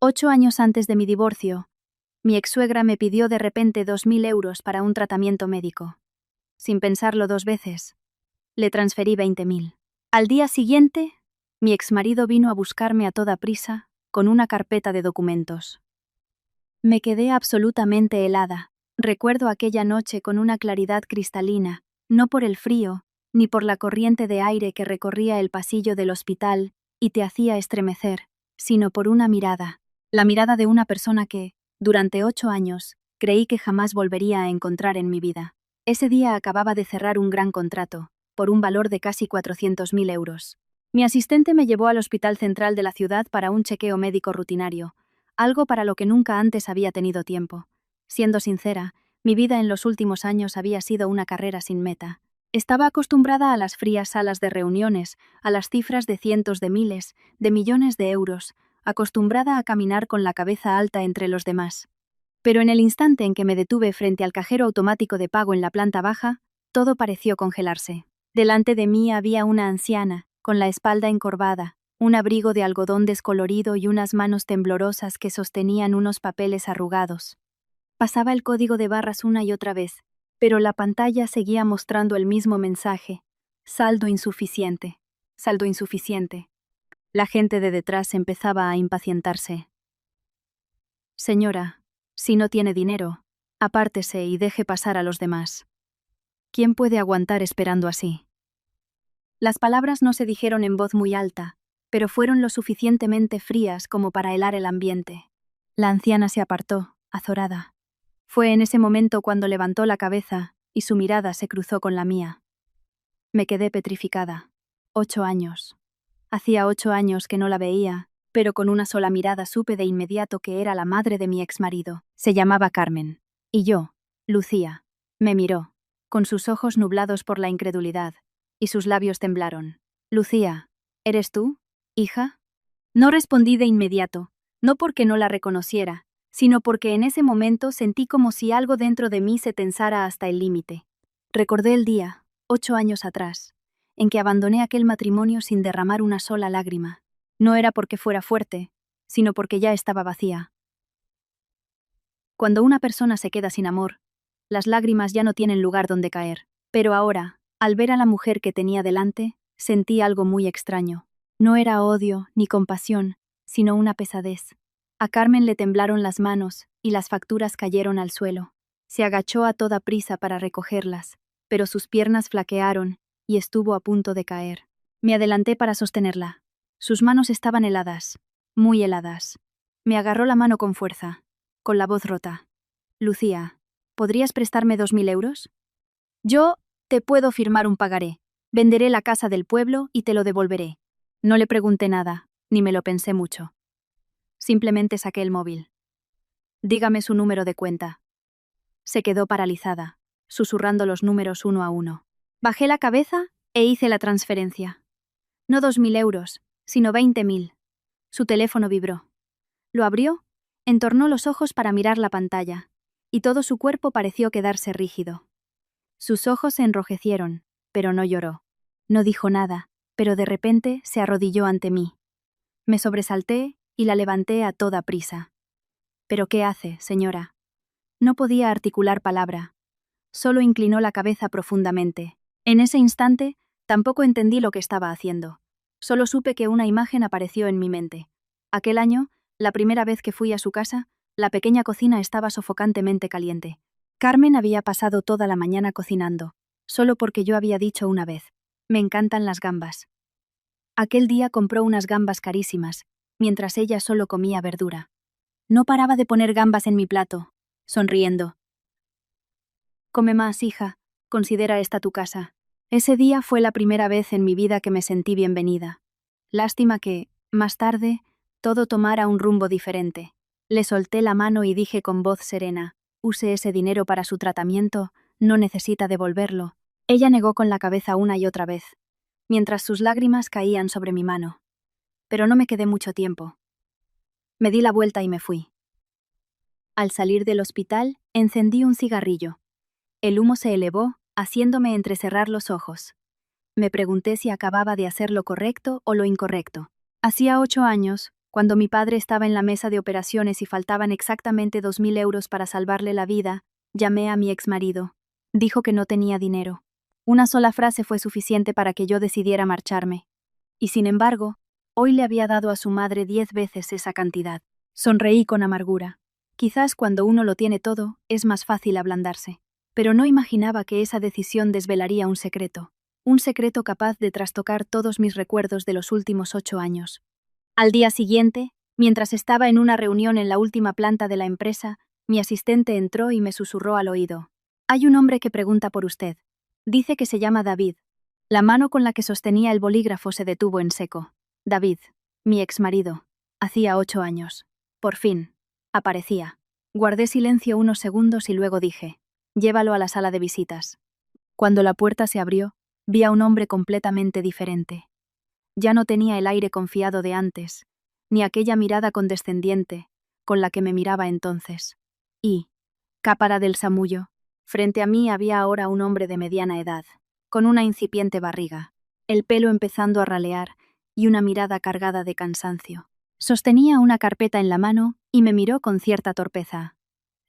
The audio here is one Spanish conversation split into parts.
8 años antes de mi divorcio, mi ex-suegra me pidió de repente 2.000 euros para un tratamiento médico. Sin pensarlo 2 veces, le transferí 20.000. Al día siguiente, mi exmarido vino a buscarme a toda prisa, con una carpeta de documentos. Me quedé absolutamente helada. Recuerdo aquella noche con una claridad cristalina, no por el frío, ni por la corriente de aire que recorría el pasillo del hospital y te hacía estremecer, sino por una mirada, la mirada de una persona que, durante 8 años, creí que jamás volvería a encontrar en mi vida. Ese día acababa de cerrar un gran contrato, por un valor de casi 400.000 euros. Mi asistente me llevó al Hospital Central de la ciudad para un chequeo médico rutinario, algo para lo que nunca antes había tenido tiempo. Siendo sincera, mi vida en los últimos años había sido una carrera sin meta. Estaba acostumbrada a las frías salas de reuniones, a las cifras de cientos de miles, de millones de euros, acostumbrada a caminar con la cabeza alta entre los demás. Pero en el instante en que me detuve frente al cajero automático de pago en la planta baja, todo pareció congelarse. Delante de mí había una anciana, con la espalda encorvada, un abrigo de algodón descolorido y unas manos temblorosas que sostenían unos papeles arrugados. Pasaba el código de barras una y otra vez, pero la pantalla seguía mostrando el mismo mensaje: saldo insuficiente, saldo insuficiente. La gente de detrás empezaba a impacientarse. Señora, si no tiene dinero, apártese y deje pasar a los demás. ¿Quién puede aguantar esperando así? Las palabras no se dijeron en voz muy alta, pero fueron lo suficientemente frías como para helar el ambiente. La anciana se apartó, azorada. Fue en ese momento cuando levantó la cabeza y su mirada se cruzó con la mía. Me quedé petrificada. 8 años. Hacía 8 años que no la veía, pero con una sola mirada supe de inmediato que era la madre de mi exmarido. Se llamaba Carmen. Y yo, Lucía. Me miró, con sus ojos nublados por la incredulidad, y sus labios temblaron. Lucía, ¿eres tú, hija? No respondí de inmediato, no porque no la reconociera, sino porque en ese momento sentí como si algo dentro de mí se tensara hasta el límite. Recordé el día, 8 años atrás, en que abandoné aquel matrimonio sin derramar una sola lágrima. No era porque fuera fuerte, sino porque ya estaba vacía. Cuando una persona se queda sin amor, las lágrimas ya no tienen lugar donde caer. Pero ahora, al ver a la mujer que tenía delante, sentí algo muy extraño. No era odio ni compasión, sino una pesadez. A Carmen le temblaron las manos y las facturas cayeron al suelo. Se agachó a toda prisa para recogerlas, pero sus piernas flaquearon y estuvo a punto de caer. Me adelanté para sostenerla. Sus manos estaban heladas, muy heladas. Me agarró la mano con fuerza, con la voz rota. Lucía, ¿podrías prestarme 2.000 euros? Yo te puedo firmar un pagaré. Venderé la casa del pueblo y te lo devolveré. No le pregunté nada, ni me lo pensé mucho. Simplemente saqué el móvil. Dígame su número de cuenta. Se quedó paralizada, susurrando los números uno a uno. Bajé la cabeza e hice la transferencia. No 2.000 euros, sino 20.000. Su teléfono vibró. Lo abrió, entornó los ojos para mirar la pantalla, y todo su cuerpo pareció quedarse rígido. Sus ojos se enrojecieron, pero no lloró. No dijo nada, pero de repente se arrodilló ante mí. Me sobresalté y la levanté a toda prisa. ¿Pero qué hace, señora? No podía articular palabra. Solo inclinó la cabeza profundamente. En ese instante, tampoco entendí lo que estaba haciendo. Solo supe que una imagen apareció en mi mente. Aquel año, la primera vez que fui a su casa, la pequeña cocina estaba sofocantemente caliente. Carmen había pasado toda la mañana cocinando, solo porque yo había dicho una vez: me encantan las gambas. Aquel día compró unas gambas carísimas, mientras ella solo comía verdura. No paraba de poner gambas en mi plato, sonriendo. Come más, hija, considera esta tu casa. Ese día fue la primera vez en mi vida que me sentí bienvenida. Lástima que, más tarde, todo tomara un rumbo diferente. Le solté la mano y dije con voz serena: use ese dinero para su tratamiento, no necesita devolverlo. Ella negó con la cabeza una y otra vez, mientras sus lágrimas caían sobre mi mano. Pero no me quedé mucho tiempo. Me di la vuelta y me fui. Al salir del hospital, encendí un cigarrillo. El humo se elevó, haciéndome entrecerrar los ojos. Me pregunté si acababa de hacer lo correcto o lo incorrecto. Hacía 8 años, Cuando mi padre estaba en la mesa de operaciones y faltaban exactamente 2.000 euros para salvarle la vida, llamé a mi exmarido. Dijo que no tenía dinero. Una sola frase fue suficiente para que yo decidiera marcharme. Y sin embargo, hoy le había dado a su madre 10 veces esa cantidad. Sonreí con amargura. Quizás cuando uno lo tiene todo, es más fácil ablandarse. Pero no imaginaba que esa decisión desvelaría un secreto capaz de trastocar todos mis recuerdos de los últimos 8 años. Al día siguiente, mientras estaba en una reunión en la última planta de la empresa, mi asistente entró y me susurró al oído. Hay un hombre que pregunta por usted. Dice que se llama David. La mano con la que sostenía el bolígrafo se detuvo en seco. David, mi exmarido. Hacía 8 años. Por fin. Aparecía. Guardé silencio unos segundos y luego dije, llévalo a la sala de visitas. Cuando la puerta se abrió, vi a un hombre completamente diferente. Ya no tenía el aire confiado de antes, ni aquella mirada condescendiente con la que me miraba entonces. Y, cápara del samullo, frente a mí había ahora un hombre de mediana edad, con una incipiente barriga, el pelo empezando a ralear y una mirada cargada de cansancio. Sostenía una carpeta en la mano y me miró con cierta torpeza.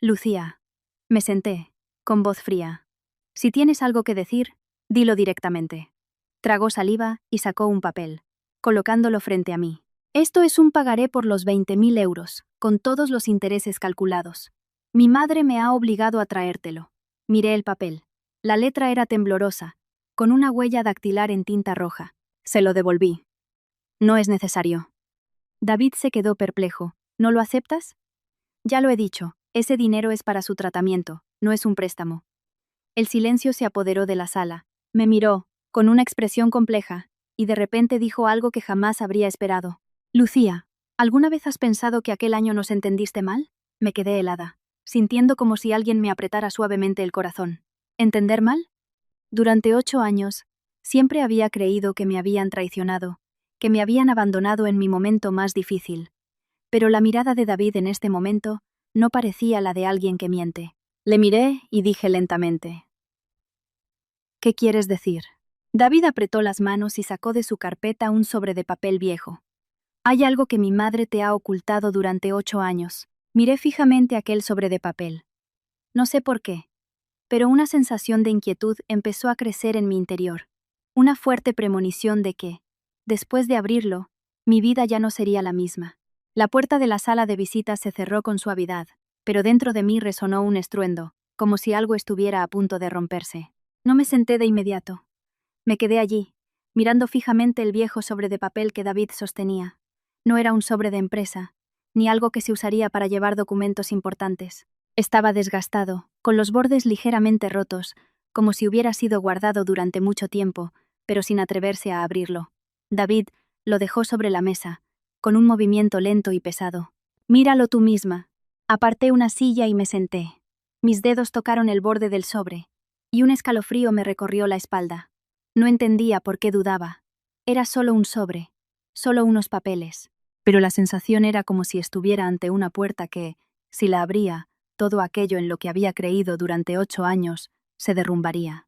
Lucía. Me senté, con voz fría. Si tienes algo que decir, dilo directamente. Tragó saliva y sacó un papel, colocándolo frente a mí. Esto es un pagaré por los 20.000 euros, con todos los intereses calculados. Mi madre me ha obligado a traértelo. Miré el papel. La letra era temblorosa, con una huella dactilar en tinta roja. Se lo devolví. No es necesario. David se quedó perplejo. ¿No lo aceptas? Ya lo he dicho, ese dinero es para su tratamiento, no es un préstamo. El silencio se apoderó de la sala. Me miró, con una expresión compleja, y de repente dijo algo que jamás habría esperado. Lucía, ¿alguna vez has pensado que aquel año nos entendiste mal? Me quedé helada, sintiendo como si alguien me apretara suavemente el corazón. ¿Entender mal? Durante 8 años, siempre había creído que me habían traicionado, que me habían abandonado en mi momento más difícil. Pero la mirada de David en este momento no parecía la de alguien que miente. Le miré y dije lentamente: ¿qué quieres decir? David apretó las manos y sacó de su carpeta un sobre de papel viejo. Hay algo que mi madre te ha ocultado durante 8 años. Miré fijamente aquel sobre de papel. No sé por qué, pero una sensación de inquietud empezó a crecer en mi interior. Una fuerte premonición de que, después de abrirlo, mi vida ya no sería la misma. La puerta de la sala de visitas se cerró con suavidad, pero dentro de mí resonó un estruendo, como si algo estuviera a punto de romperse. No me senté de inmediato. Me quedé allí, mirando fijamente el viejo sobre de papel que David sostenía. No era un sobre de empresa, ni algo que se usaría para llevar documentos importantes. Estaba desgastado, con los bordes ligeramente rotos, como si hubiera sido guardado durante mucho tiempo, pero sin atreverse a abrirlo. David lo dejó sobre la mesa, con un movimiento lento y pesado. Míralo tú misma. Aparté una silla y me senté. Mis dedos tocaron el borde del sobre, y un escalofrío me recorrió la espalda. No entendía por qué dudaba. Era solo un sobre, solo unos papeles. Pero la sensación era como si estuviera ante una puerta que, si la abría, todo aquello en lo que había creído durante 8 años se derrumbaría.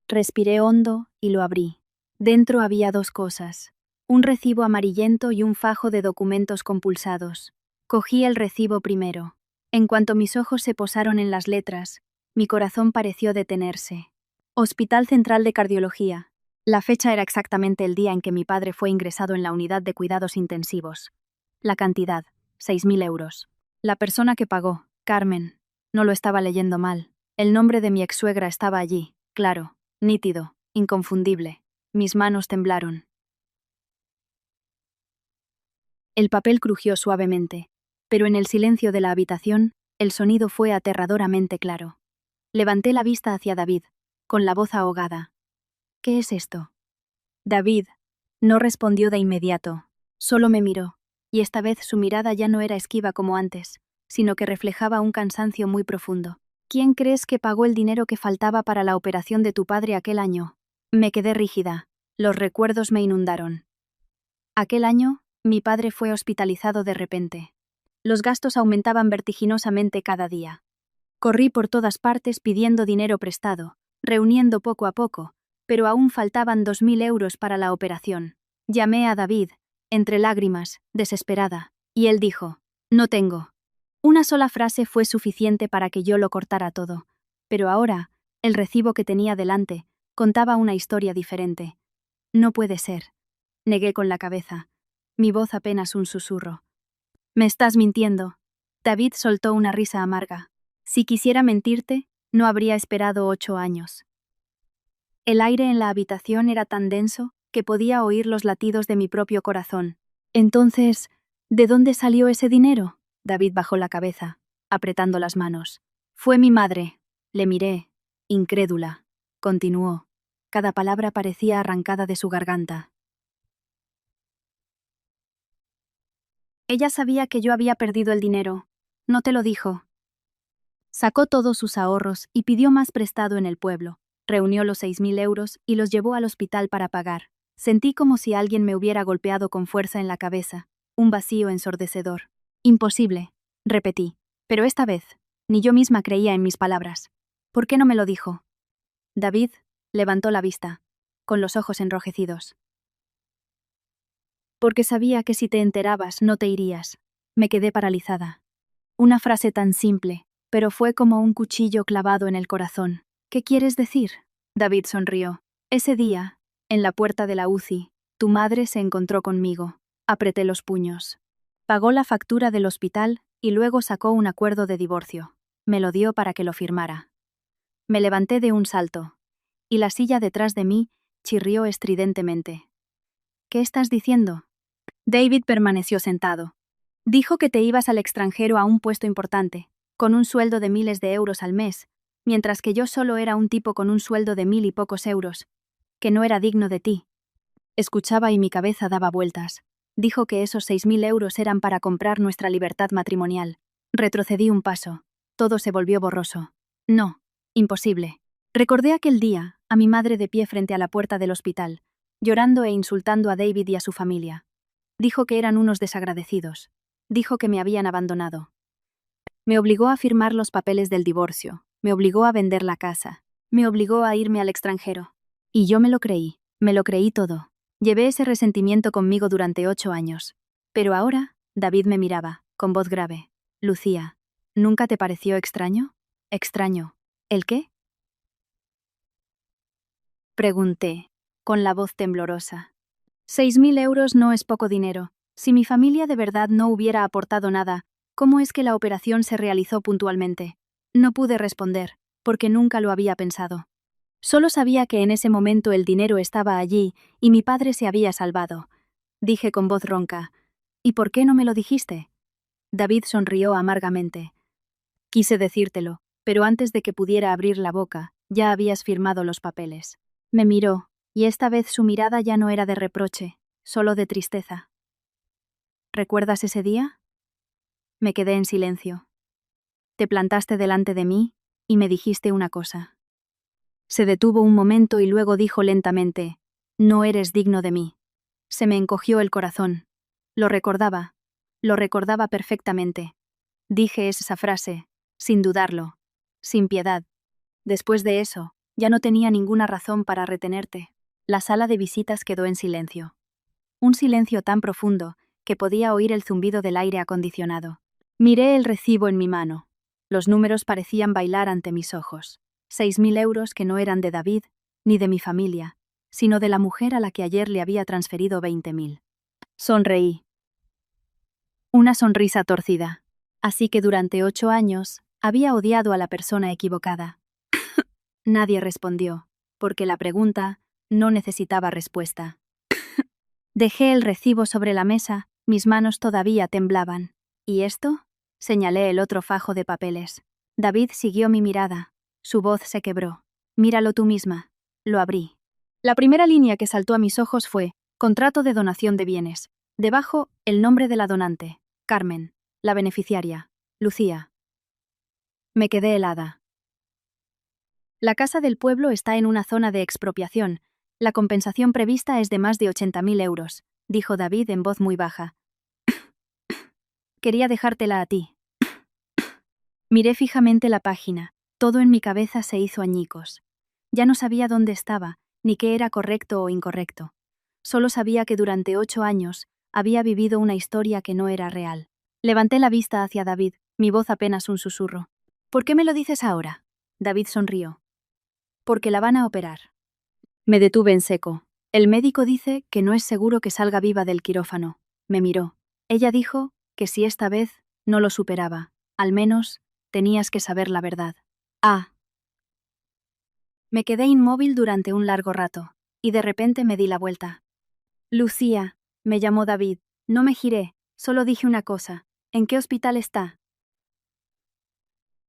Respiré hondo y lo abrí. Dentro había 2 cosas: un recibo amarillento y un fajo de documentos compulsados. Cogí el recibo primero. En cuanto mis ojos se posaron en las letras, mi corazón pareció detenerse. Hospital Central de Cardiología. La fecha era exactamente el día en que mi padre fue ingresado en la unidad de cuidados intensivos. La cantidad, 6.000 euros. La persona que pagó, Carmen. No lo estaba leyendo mal. El nombre de mi ex-suegra estaba allí, claro, nítido, inconfundible. Mis manos temblaron. El papel crujió suavemente, pero en el silencio de la habitación, el sonido fue aterradoramente claro. Levanté la vista hacia David, con la voz ahogada. ¿Qué es esto? David no respondió de inmediato, solo me miró, y esta vez su mirada ya no era esquiva como antes, sino que reflejaba un cansancio muy profundo. ¿Quién crees que pagó el dinero que faltaba para la operación de tu padre aquel año? Me quedé rígida. Los recuerdos me inundaron. Aquel año, mi padre fue hospitalizado de repente. Los gastos aumentaban vertiginosamente cada día. Corrí por todas partes pidiendo dinero prestado, reuniendo poco a poco, pero aún faltaban 2.000 euros para la operación. Llamé a David, entre lágrimas, desesperada. Y él dijo, no tengo. Una sola frase fue suficiente para que yo lo cortara todo. Pero ahora, el recibo que tenía delante, contaba una historia diferente. No puede ser. Negué con la cabeza. Mi voz apenas un susurro. Me estás mintiendo. David soltó una risa amarga. Si quisiera mentirte, no habría esperado 8 años. El aire en la habitación era tan denso que podía oír los latidos de mi propio corazón. Entonces, ¿de dónde salió ese dinero? David bajó la cabeza, apretando las manos. Fue mi madre. Le miré, incrédula. Continuó. Cada palabra parecía arrancada de su garganta. Ella sabía que yo había perdido el dinero. No te lo dijo. Sacó todos sus ahorros y pidió más prestado en el pueblo. Reunió los 6.000 euros y los llevó al hospital para pagar. Sentí como si alguien me hubiera golpeado con fuerza en la cabeza. Un vacío ensordecedor. Imposible, repetí. Pero esta vez, ni yo misma creía en mis palabras. ¿Por qué no me lo dijo? David levantó la vista, con los ojos enrojecidos. Porque sabía que si te enterabas no te irías. Me quedé paralizada. Una frase tan simple, pero fue como un cuchillo clavado en el corazón. ¿Qué quieres decir? David sonrió. Ese día, en la puerta de la UCI, tu madre se encontró conmigo. Apreté los puños. Pagó la factura del hospital y luego sacó un acuerdo de divorcio. Me lo dio para que lo firmara. Me levanté de un salto, y la silla detrás de mí chirrió estridentemente. ¿Qué estás diciendo? David permaneció sentado. Dijo que te ibas al extranjero a un puesto importante, con un sueldo de miles de euros al mes, mientras que yo solo era un tipo con un sueldo de 1.000 y pocos euros, que no era digno de ti. Escuchaba y mi cabeza daba vueltas. Dijo que esos 6.000 euros eran para comprar nuestra libertad matrimonial. Retrocedí un paso. Todo se volvió borroso. No, imposible. Recordé aquel día, a mi madre de pie frente a la puerta del hospital, llorando e insultando a David y a su familia. Dijo que eran unos desagradecidos. Dijo que me habían abandonado. Me obligó a firmar los papeles del divorcio. Me obligó a vender la casa. Me obligó a irme al extranjero. Y yo me lo creí todo. Llevé ese resentimiento conmigo durante 8 años. Pero ahora, David me miraba, con voz grave. Lucía, ¿nunca te pareció extraño? Extraño. ¿El qué? Pregunté, con la voz temblorosa. 6.000 euros no es poco dinero. Si mi familia de verdad no hubiera aportado nada, ¿cómo es que la operación se realizó puntualmente? No pude responder, porque nunca lo había pensado. Solo sabía que en ese momento el dinero estaba allí y mi padre se había salvado. Dije con voz ronca, ¿y por qué no me lo dijiste? David sonrió amargamente. Quise decírtelo, pero antes de que pudiera abrir la boca, ya habías firmado los papeles. Me miró, y esta vez su mirada ya no era de reproche, solo de tristeza. ¿Recuerdas ese día? Me quedé en silencio. Te plantaste delante de mí y me dijiste una cosa. Se detuvo un momento y luego dijo lentamente, no eres digno de mí. Se me encogió el corazón. Lo recordaba perfectamente. Dije esa frase, sin dudarlo, sin piedad. Después de eso, ya no tenía ninguna razón para retenerte. La sala de visitas quedó en silencio. Un silencio tan profundo que podía oír el zumbido del aire acondicionado. Miré el recibo en mi mano. Los números parecían bailar ante mis ojos. 6.000 euros que no eran de David, ni de mi familia, sino de la mujer a la que ayer le había transferido 20.000. Sonreí. Una sonrisa torcida. Así que durante 8 años, había odiado a la persona equivocada. Nadie respondió, porque la pregunta no necesitaba respuesta. Dejé el recibo sobre la mesa, mis manos todavía temblaban. ¿Y esto? Señalé el otro fajo de papeles. David siguió mi mirada. Su voz se quebró. Míralo tú misma. Lo abrí. La primera línea que saltó a mis ojos fue contrato de donación de bienes. Debajo, el nombre de la donante. Carmen. La beneficiaria. Lucía. Me quedé helada. La casa del pueblo está en una zona de expropiación. La compensación prevista es de más de 80.000 euros, dijo David en voz muy baja. Quería dejártela a ti. Miré fijamente la página. Todo en mi cabeza se hizo añicos. Ya no sabía dónde estaba, ni qué era correcto o incorrecto. Solo sabía que durante 8 años había vivido una historia que no era real. Levanté la vista hacia David, mi voz apenas un susurro. ¿Por qué me lo dices ahora? David sonrió. Porque la van a operar. Me detuve en seco. El médico dice que no es seguro que salga viva del quirófano. Me miró. Ella dijo que si esta vez no lo superaba, al menos tenías que saber la verdad. Ah. Me quedé inmóvil durante un largo rato, y de repente me di la vuelta. Lucía, me llamó David. No me giré, solo dije una cosa. ¿En qué hospital está?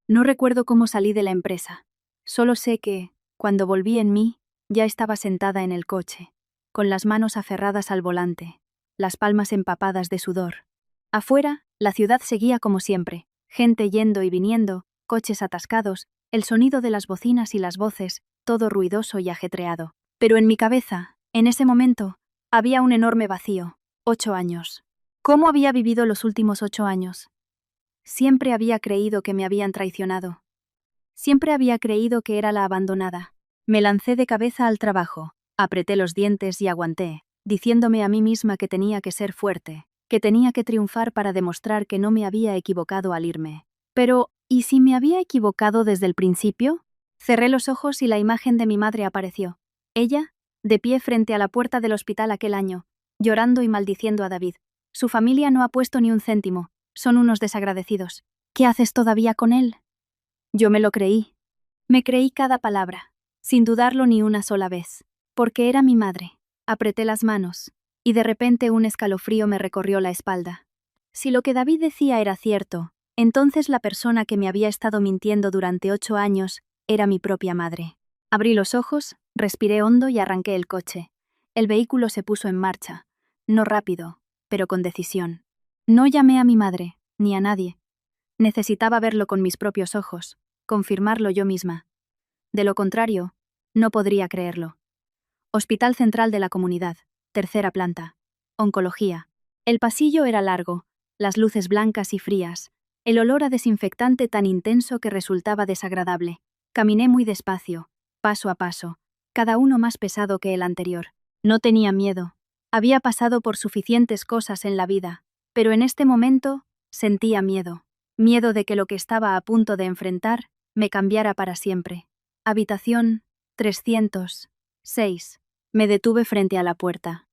No recuerdo cómo salí de la empresa. Solo sé que, cuando volví en mí, ya estaba sentada en el coche, con las manos aferradas al volante, las palmas empapadas de sudor. Afuera, la ciudad seguía como siempre, gente yendo y viniendo, coches atascados, el sonido de las bocinas y las voces, todo ruidoso y ajetreado. Pero en mi cabeza, en ese momento, había un enorme vacío. 8 años. ¿Cómo había vivido los últimos 8 años? Siempre había creído que me habían traicionado. Siempre había creído que era la abandonada. Me lancé de cabeza al trabajo, apreté los dientes y aguanté, diciéndome a mí misma que tenía que ser fuerte, que tenía que triunfar para demostrar que no me había equivocado al irme. Pero, ¿y si me había equivocado desde el principio? Cerré los ojos y la imagen de mi madre apareció. Ella, de pie frente a la puerta del hospital aquel año, llorando y maldiciendo a David. Su familia no ha puesto ni un céntimo, son unos desagradecidos. ¿Qué haces todavía con él? Yo me lo creí. Me creí cada palabra, sin dudarlo ni una sola vez, porque era mi madre. Apreté las manos, y de repente un escalofrío me recorrió la espalda. Si lo que David decía era cierto, entonces la persona que me había estado mintiendo durante 8 años era mi propia madre. Abrí los ojos, respiré hondo y arranqué el coche. El vehículo se puso en marcha, no rápido, pero con decisión. No llamé a mi madre, ni a nadie. Necesitaba verlo con mis propios ojos, confirmarlo yo misma. De lo contrario, no podría creerlo. Hospital Central de la Comunidad, tercera planta. Oncología. El pasillo era largo, las luces blancas y frías, el olor a desinfectante tan intenso que resultaba desagradable. Caminé muy despacio, paso a paso, cada uno más pesado que el anterior. No tenía miedo. Había pasado por suficientes cosas en la vida, pero en este momento sentía miedo. Miedo de que lo que estaba a punto de enfrentar me cambiara para siempre. Habitación 306. Me detuve frente a la puerta.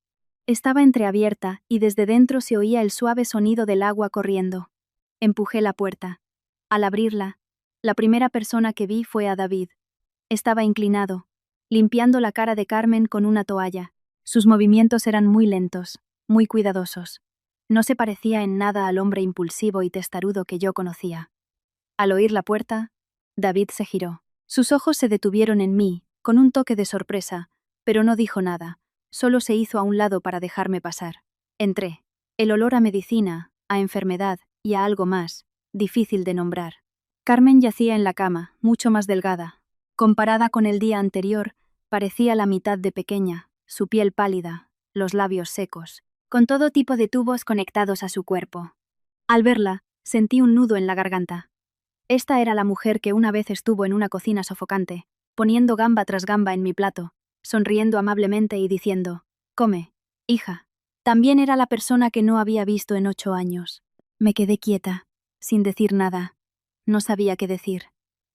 Estaba entreabierta y desde dentro se oía el suave sonido del agua corriendo. Empujé la puerta. Al abrirla, la primera persona que vi fue a David. Estaba inclinado, limpiando la cara de Carmen con una toalla. Sus movimientos eran muy lentos, muy cuidadosos. No se parecía en nada al hombre impulsivo y testarudo que yo conocía. Al oír la puerta, David se giró. Sus ojos se detuvieron en mí, con un toque de sorpresa, pero no dijo nada, solo se hizo a un lado para dejarme pasar. Entré. El olor a medicina, a enfermedad y a algo más, difícil de nombrar. Carmen yacía en la cama, mucho más delgada. Comparada con el día anterior, parecía la mitad de pequeña, su piel pálida, los labios secos, con todo tipo de tubos conectados a su cuerpo. Al verla, sentí un nudo en la garganta. Esta era la mujer que una vez estuvo en una cocina sofocante, poniendo gamba tras gamba en mi plato, sonriendo amablemente y diciendo, «Come, hija». También era la persona que no había visto en 8 años. Me quedé quieta, sin decir nada. No sabía qué decir.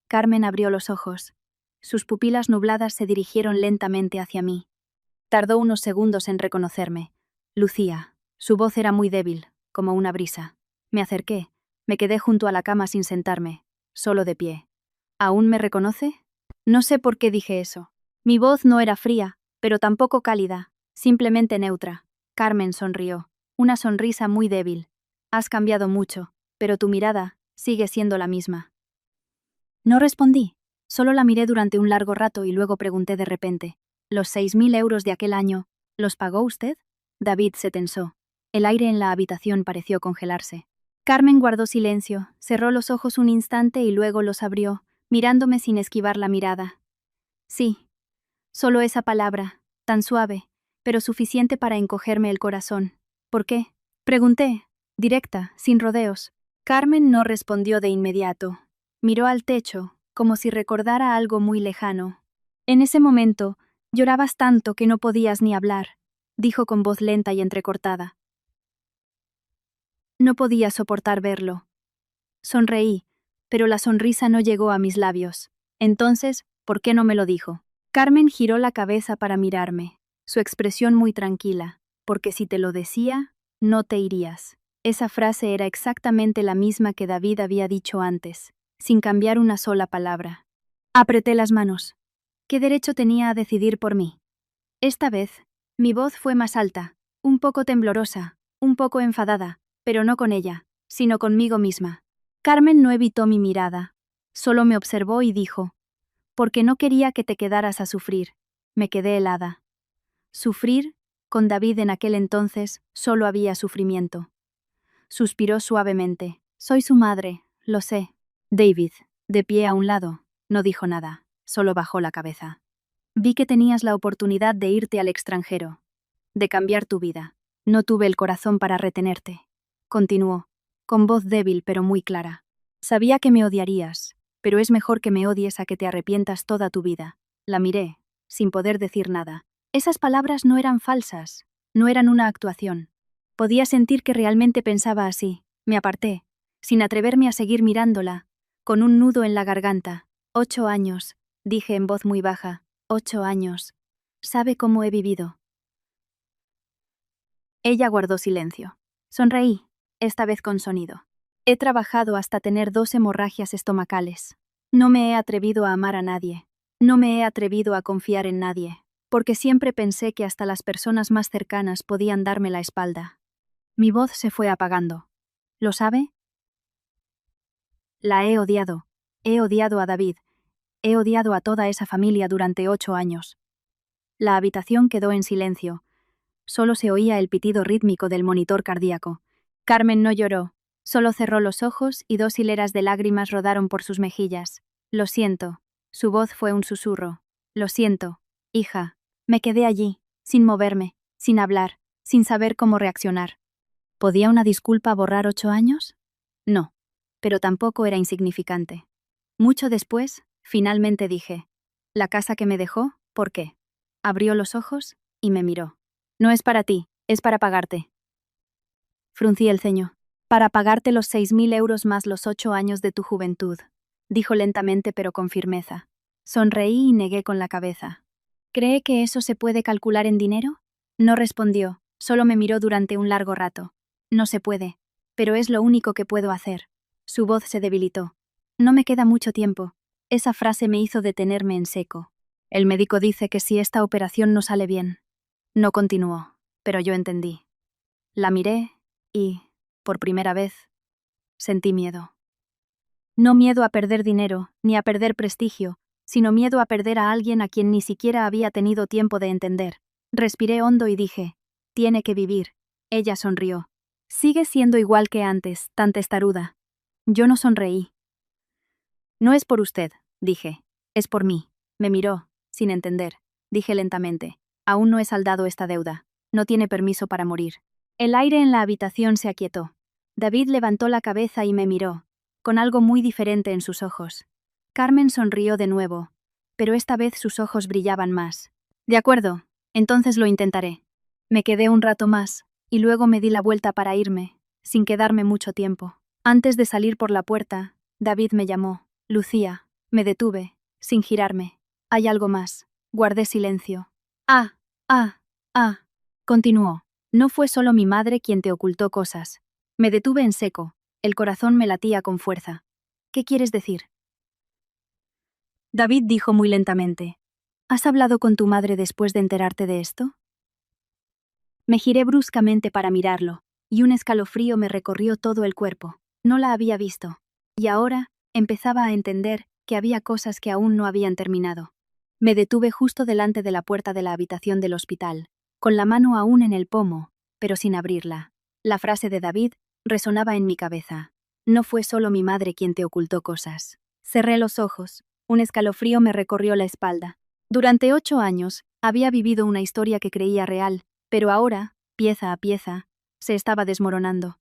Carmen abrió los ojos. Sus pupilas nubladas se dirigieron lentamente hacia mí. Tardó unos segundos en reconocerme. Lucía. Su voz era muy débil, como una brisa. Me acerqué. Me quedé junto a la cama sin sentarme, solo de pie. ¿Aún me reconoce? No sé por qué dije eso. Mi voz no era fría, pero tampoco cálida, simplemente neutra. Carmen sonrió. Una sonrisa muy débil. Has cambiado mucho, pero tu mirada sigue siendo la misma. No respondí. Solo la miré durante un largo rato y luego pregunté de repente. ¿Los 6.000 euros de aquel año, los pagó usted? David se tensó. El aire en la habitación pareció congelarse. Carmen guardó silencio, cerró los ojos un instante y luego los abrió, mirándome sin esquivar la mirada. Sí. Solo esa palabra, tan suave, pero suficiente para encogerme el corazón. ¿Por qué? Pregunté, directa, sin rodeos. Carmen no respondió de inmediato. Miró al techo, como si recordara algo muy lejano. En ese momento, llorabas tanto que no podías ni hablar, dijo con voz lenta y entrecortada. No podía soportar verlo. Sonreí, pero la sonrisa no llegó a mis labios. Entonces, ¿por qué no me lo dijo? Carmen giró la cabeza para mirarme, su expresión muy tranquila, porque si te lo decía, no te irías. Esa frase era exactamente la misma que David había dicho antes, sin cambiar una sola palabra. Apreté las manos. ¿Qué derecho tenía a decidir por mí? Esta vez, mi voz fue más alta, un poco temblorosa, un poco enfadada, pero no con ella, sino conmigo misma. Carmen no evitó mi mirada, solo me observó y dijo, porque no quería que te quedaras a sufrir. Me quedé helada. Sufrir, con David en aquel entonces, solo había sufrimiento. Suspiró suavemente. Soy su madre, lo sé. David, de pie a un lado, no dijo nada, solo bajó la cabeza. Vi que tenías la oportunidad de irte al extranjero, de cambiar tu vida. No tuve el corazón para retenerte. Continuó, con voz débil pero muy clara. Sabía que me odiarías, pero es mejor que me odies a que te arrepientas toda tu vida. La miré, sin poder decir nada. Esas palabras no eran falsas, no eran una actuación. Podía sentir que realmente pensaba así. Me aparté, sin atreverme a seguir mirándola, con un nudo en la garganta. 8 años, dije en voz muy baja. 8 años. ¿Sabe cómo he vivido? Ella guardó silencio. Sonreí, esta vez con sonido. He trabajado hasta tener 2 hemorragias estomacales. No me he atrevido a amar a nadie. No me he atrevido a confiar en nadie, porque siempre pensé que hasta las personas más cercanas podían darme la espalda. Mi voz se fue apagando. ¿Lo sabe? La he odiado. He odiado a David. He odiado a toda esa familia durante 8 años. La habitación quedó en silencio. Solo se oía el pitido rítmico del monitor cardíaco. Carmen no lloró, solo cerró los ojos y 2 hileras de lágrimas rodaron por sus mejillas. Lo siento. Su voz fue un susurro. Lo siento, hija. Me quedé allí, sin moverme, sin hablar, sin saber cómo reaccionar. ¿Podía una disculpa borrar 8 años? No, pero tampoco era insignificante. Mucho después, finalmente dije, ¿la casa que me dejó? ¿Por qué? Abrió los ojos y me miró. No es para ti, es para pagarte. Fruncí el ceño. Para pagarte los 6.000 euros más los 8 años de tu juventud, dijo lentamente pero con firmeza. Sonreí y negué con la cabeza. ¿Cree que eso se puede calcular en dinero? No respondió, solo me miró durante un largo rato. No se puede, pero es lo único que puedo hacer. Su voz se debilitó. No me queda mucho tiempo. Esa frase me hizo detenerme en seco. El médico dice que si esta operación no sale bien. No continuó, pero yo entendí. La miré y, por primera vez, sentí miedo. No miedo a perder dinero, ni a perder prestigio, sino miedo a perder a alguien a quien ni siquiera había tenido tiempo de entender. Respiré hondo y dije, tiene que vivir. Ella sonrió. Sigue siendo igual que antes, tan testaruda. Yo no sonreí. No es por usted, dije. Es por mí. Me miró, sin entender. Dije lentamente, aún no he saldado esta deuda. No tiene permiso para morir. El aire en la habitación se aquietó. David levantó la cabeza y me miró, con algo muy diferente en sus ojos. Carmen sonrió de nuevo, pero esta vez sus ojos brillaban más. De acuerdo, entonces lo intentaré. Me quedé un rato más, y luego me di la vuelta para irme, sin quedarme mucho tiempo. Antes de salir por la puerta, David me llamó. Lucía. Me detuve, sin girarme. Hay algo más. Guardé silencio. Continuó. No fue solo mi madre quien te ocultó cosas. Me detuve en seco. El corazón me latía con fuerza. ¿Qué quieres decir? David dijo muy lentamente. ¿Has hablado con tu madre después de enterarte de esto? Me giré bruscamente para mirarlo, y un escalofrío me recorrió todo el cuerpo. No la había visto. Y ahora, empezaba a entender que había cosas que aún no habían terminado. Me detuve justo delante de la puerta de la habitación del hospital, con la mano aún en el pomo, pero sin abrirla. La frase de David resonaba en mi cabeza. No fue solo mi madre quien te ocultó cosas. Cerré los ojos. Un escalofrío me recorrió la espalda. Durante 8 años, había vivido una historia que creía real, pero ahora, pieza a pieza, se estaba desmoronando.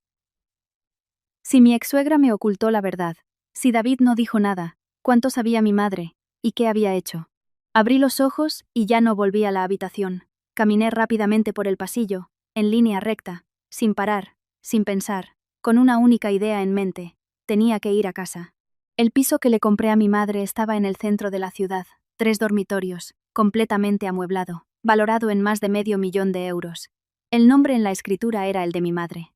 Si mi ex-suegra me ocultó la verdad, si David no dijo nada, ¿cuánto sabía mi madre? ¿Y qué había hecho? Abrí los ojos y ya no volví a la habitación. Caminé rápidamente por el pasillo, en línea recta, sin parar, sin pensar, con una única idea en mente: tenía que ir a casa. El piso que le compré a mi madre estaba en el centro de la ciudad, 3 dormitorios, completamente amueblado, valorado en más de €500,000. El nombre en la escritura era el de mi madre.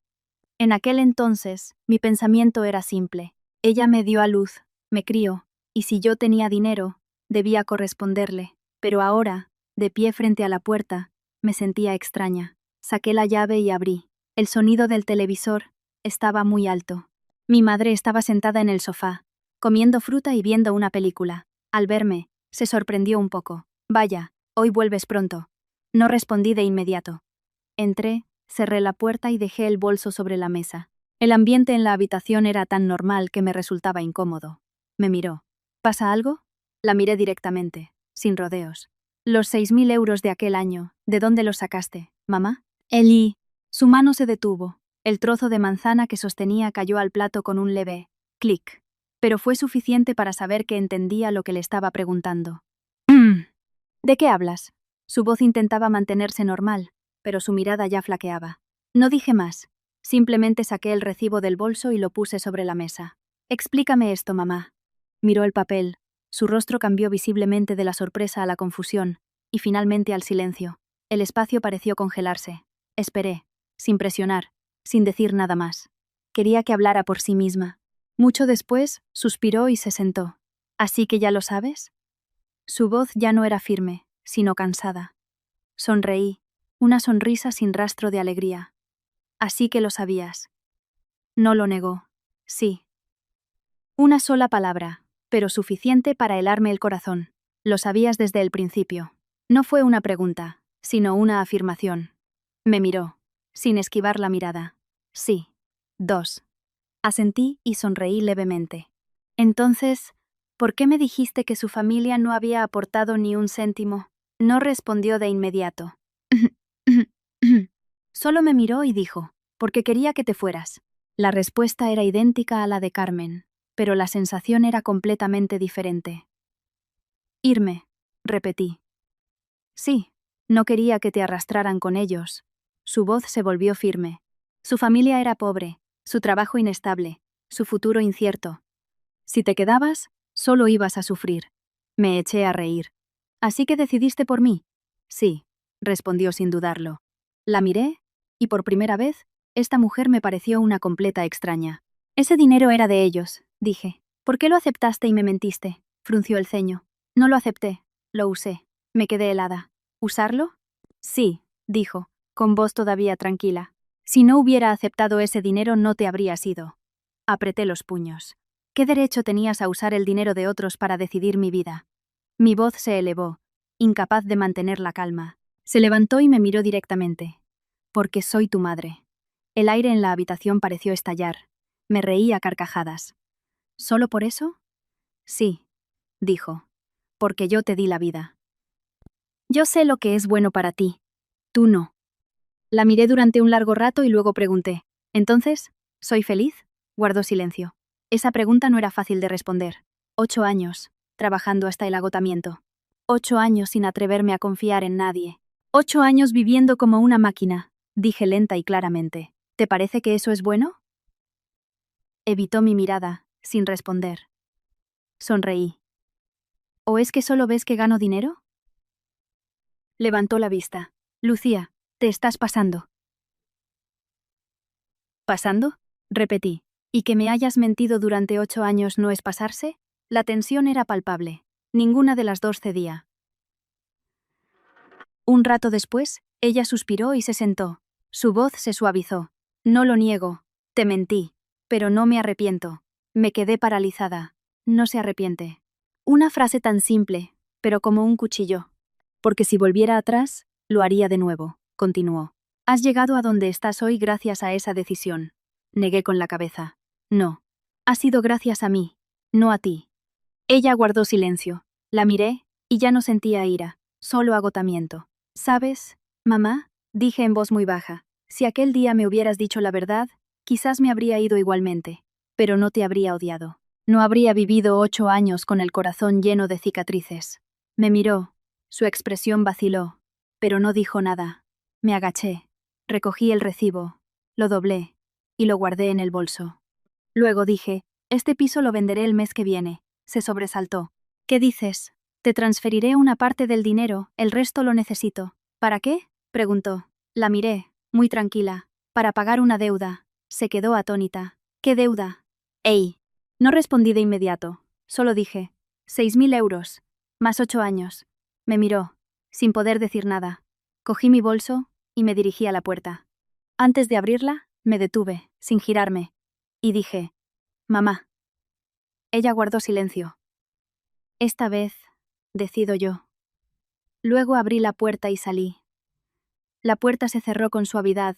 En aquel entonces, mi pensamiento era simple: ella me dio a luz, me crió, y si yo tenía dinero, debía corresponderle. Pero ahora, de pie frente a la puerta, me sentía extraña. Saqué la llave y abrí. El sonido del televisor estaba muy alto. Mi madre estaba sentada en el sofá, comiendo fruta y viendo una película. Al verme, se sorprendió un poco. «Vaya, hoy vuelves pronto». No respondí de inmediato. Entré, cerré la puerta y dejé el bolso sobre la mesa. El ambiente en la habitación era tan normal que me resultaba incómodo. Me miró. «¿Pasa algo?» La miré directamente, sin rodeos. «Los 6.000 € de aquel año, ¿de dónde los sacaste, mamá?» Eli. Su mano se detuvo. El trozo de manzana que sostenía cayó al plato con un leve clic. Pero fue suficiente para saber que entendía lo que le estaba preguntando. ¿De qué hablas? Su voz intentaba mantenerse normal, pero su mirada ya flaqueaba. No dije más. Simplemente saqué el recibo del bolso y lo puse sobre la mesa. «Explícame esto, mamá». Miró el papel. Su rostro cambió visiblemente de la sorpresa a la confusión, y finalmente al silencio. El espacio pareció congelarse. Esperé, sin presionar, sin decir nada más. Quería que hablara por sí misma. Mucho después, suspiró y se sentó. «¿Así que ya lo sabes?» Su voz ya no era firme, sino cansada. Sonreí, una sonrisa sin rastro de alegría. «Así que lo sabías». No lo negó. Sí. Una sola palabra, pero suficiente para helarme el corazón. Lo sabías desde el principio. No fue una pregunta, sino una afirmación. Me miró, sin esquivar la mirada. Sí. 2. Asentí y sonreí levemente. Entonces, ¿por qué me dijiste que su familia no había aportado ni un céntimo? No respondió de inmediato. Solo me miró y dijo: «Porque quería que te fueras». La respuesta era idéntica a la de Carmen, pero la sensación era completamente diferente. «Irme», repetí. «Sí, no quería que te arrastraran con ellos». Su voz se volvió firme. Su familia era pobre, su trabajo inestable, su futuro incierto. Si te quedabas, solo ibas a sufrir. Me eché a reír. «¿Así que decidiste por mí?» «Sí», respondió sin dudarlo. La miré, y por primera vez, esta mujer me pareció una completa extraña. «Ese dinero era de ellos», dije. «¿Por qué lo aceptaste y me mentiste?» Frunció el ceño. «No lo acepté, lo usé». Me quedé helada. «¿Usarlo?» «Sí», dijo, con voz todavía tranquila. «Si no hubiera aceptado ese dinero no te habrías ido». Apreté los puños. ¿Qué derecho tenías a usar el dinero de otros para decidir mi vida? Mi voz se elevó, incapaz de mantener la calma. Se levantó y me miró directamente. «Porque soy tu madre». El aire en la habitación pareció estallar. Me reí a carcajadas. «¿Solo por eso?» «Sí», dijo. «Porque yo te di la vida. Yo sé lo que es bueno para ti. Tú no». La miré durante un largo rato y luego pregunté: «¿Entonces, soy feliz?» Guardó silencio. Esa pregunta no era fácil de responder. 8 años, trabajando hasta el agotamiento. 8 años sin atreverme a confiar en nadie. 8 años viviendo como una máquina, dije lenta y claramente. ¿Te parece que eso es bueno? Evitó mi mirada, sin responder. Sonreí. ¿O es que solo ves que gano dinero? Levantó la vista. «Lucía, te estás pasando». ¿Pasando? Repetí. ¿Y que me hayas mentido durante 8 años no es pasarse? La tensión era palpable. Ninguna de las dos cedía. Un rato después, ella suspiró y se sentó. Su voz se suavizó. «No lo niego. Te mentí. Pero no me arrepiento». Me quedé paralizada. «No se arrepiente». Una frase tan simple, pero como un cuchillo. «Porque si volviera atrás, lo haría de nuevo», continuó. «Has llegado a donde estás hoy gracias a esa decisión». Negué con la cabeza. «No. Ha sido gracias a mí, no a ti». Ella guardó silencio. La miré, y ya no sentía ira, solo agotamiento. «¿Sabes, mamá?», dije en voz muy baja. «Si aquel día me hubieras dicho la verdad, quizás me habría ido igualmente, pero no te habría odiado. No habría vivido 8 años con el corazón lleno de cicatrices». Me miró. Su expresión vaciló, pero no dijo nada. Me agaché. Recogí el recibo. Lo doblé. y lo guardé en el bolso. Luego dije, este piso lo venderé el mes que viene. Se sobresaltó. ¿Qué dices? Te transferiré una parte del dinero, el resto lo necesito. ¿Para qué? Preguntó. La miré, muy tranquila. Para pagar una deuda. Se quedó atónita. ¿Qué deuda? ¡Ey! No respondí de inmediato. Solo dije, 6.000 euros. Más 8 años. Me miró, sin poder decir nada. Cogí mi bolso y me dirigí a la puerta. Antes de abrirla, me detuve, sin girarme, y dije, mamá. Ella guardó silencio. Esta vez, decido yo. Luego abrí la puerta y salí. La puerta se cerró con suavidad,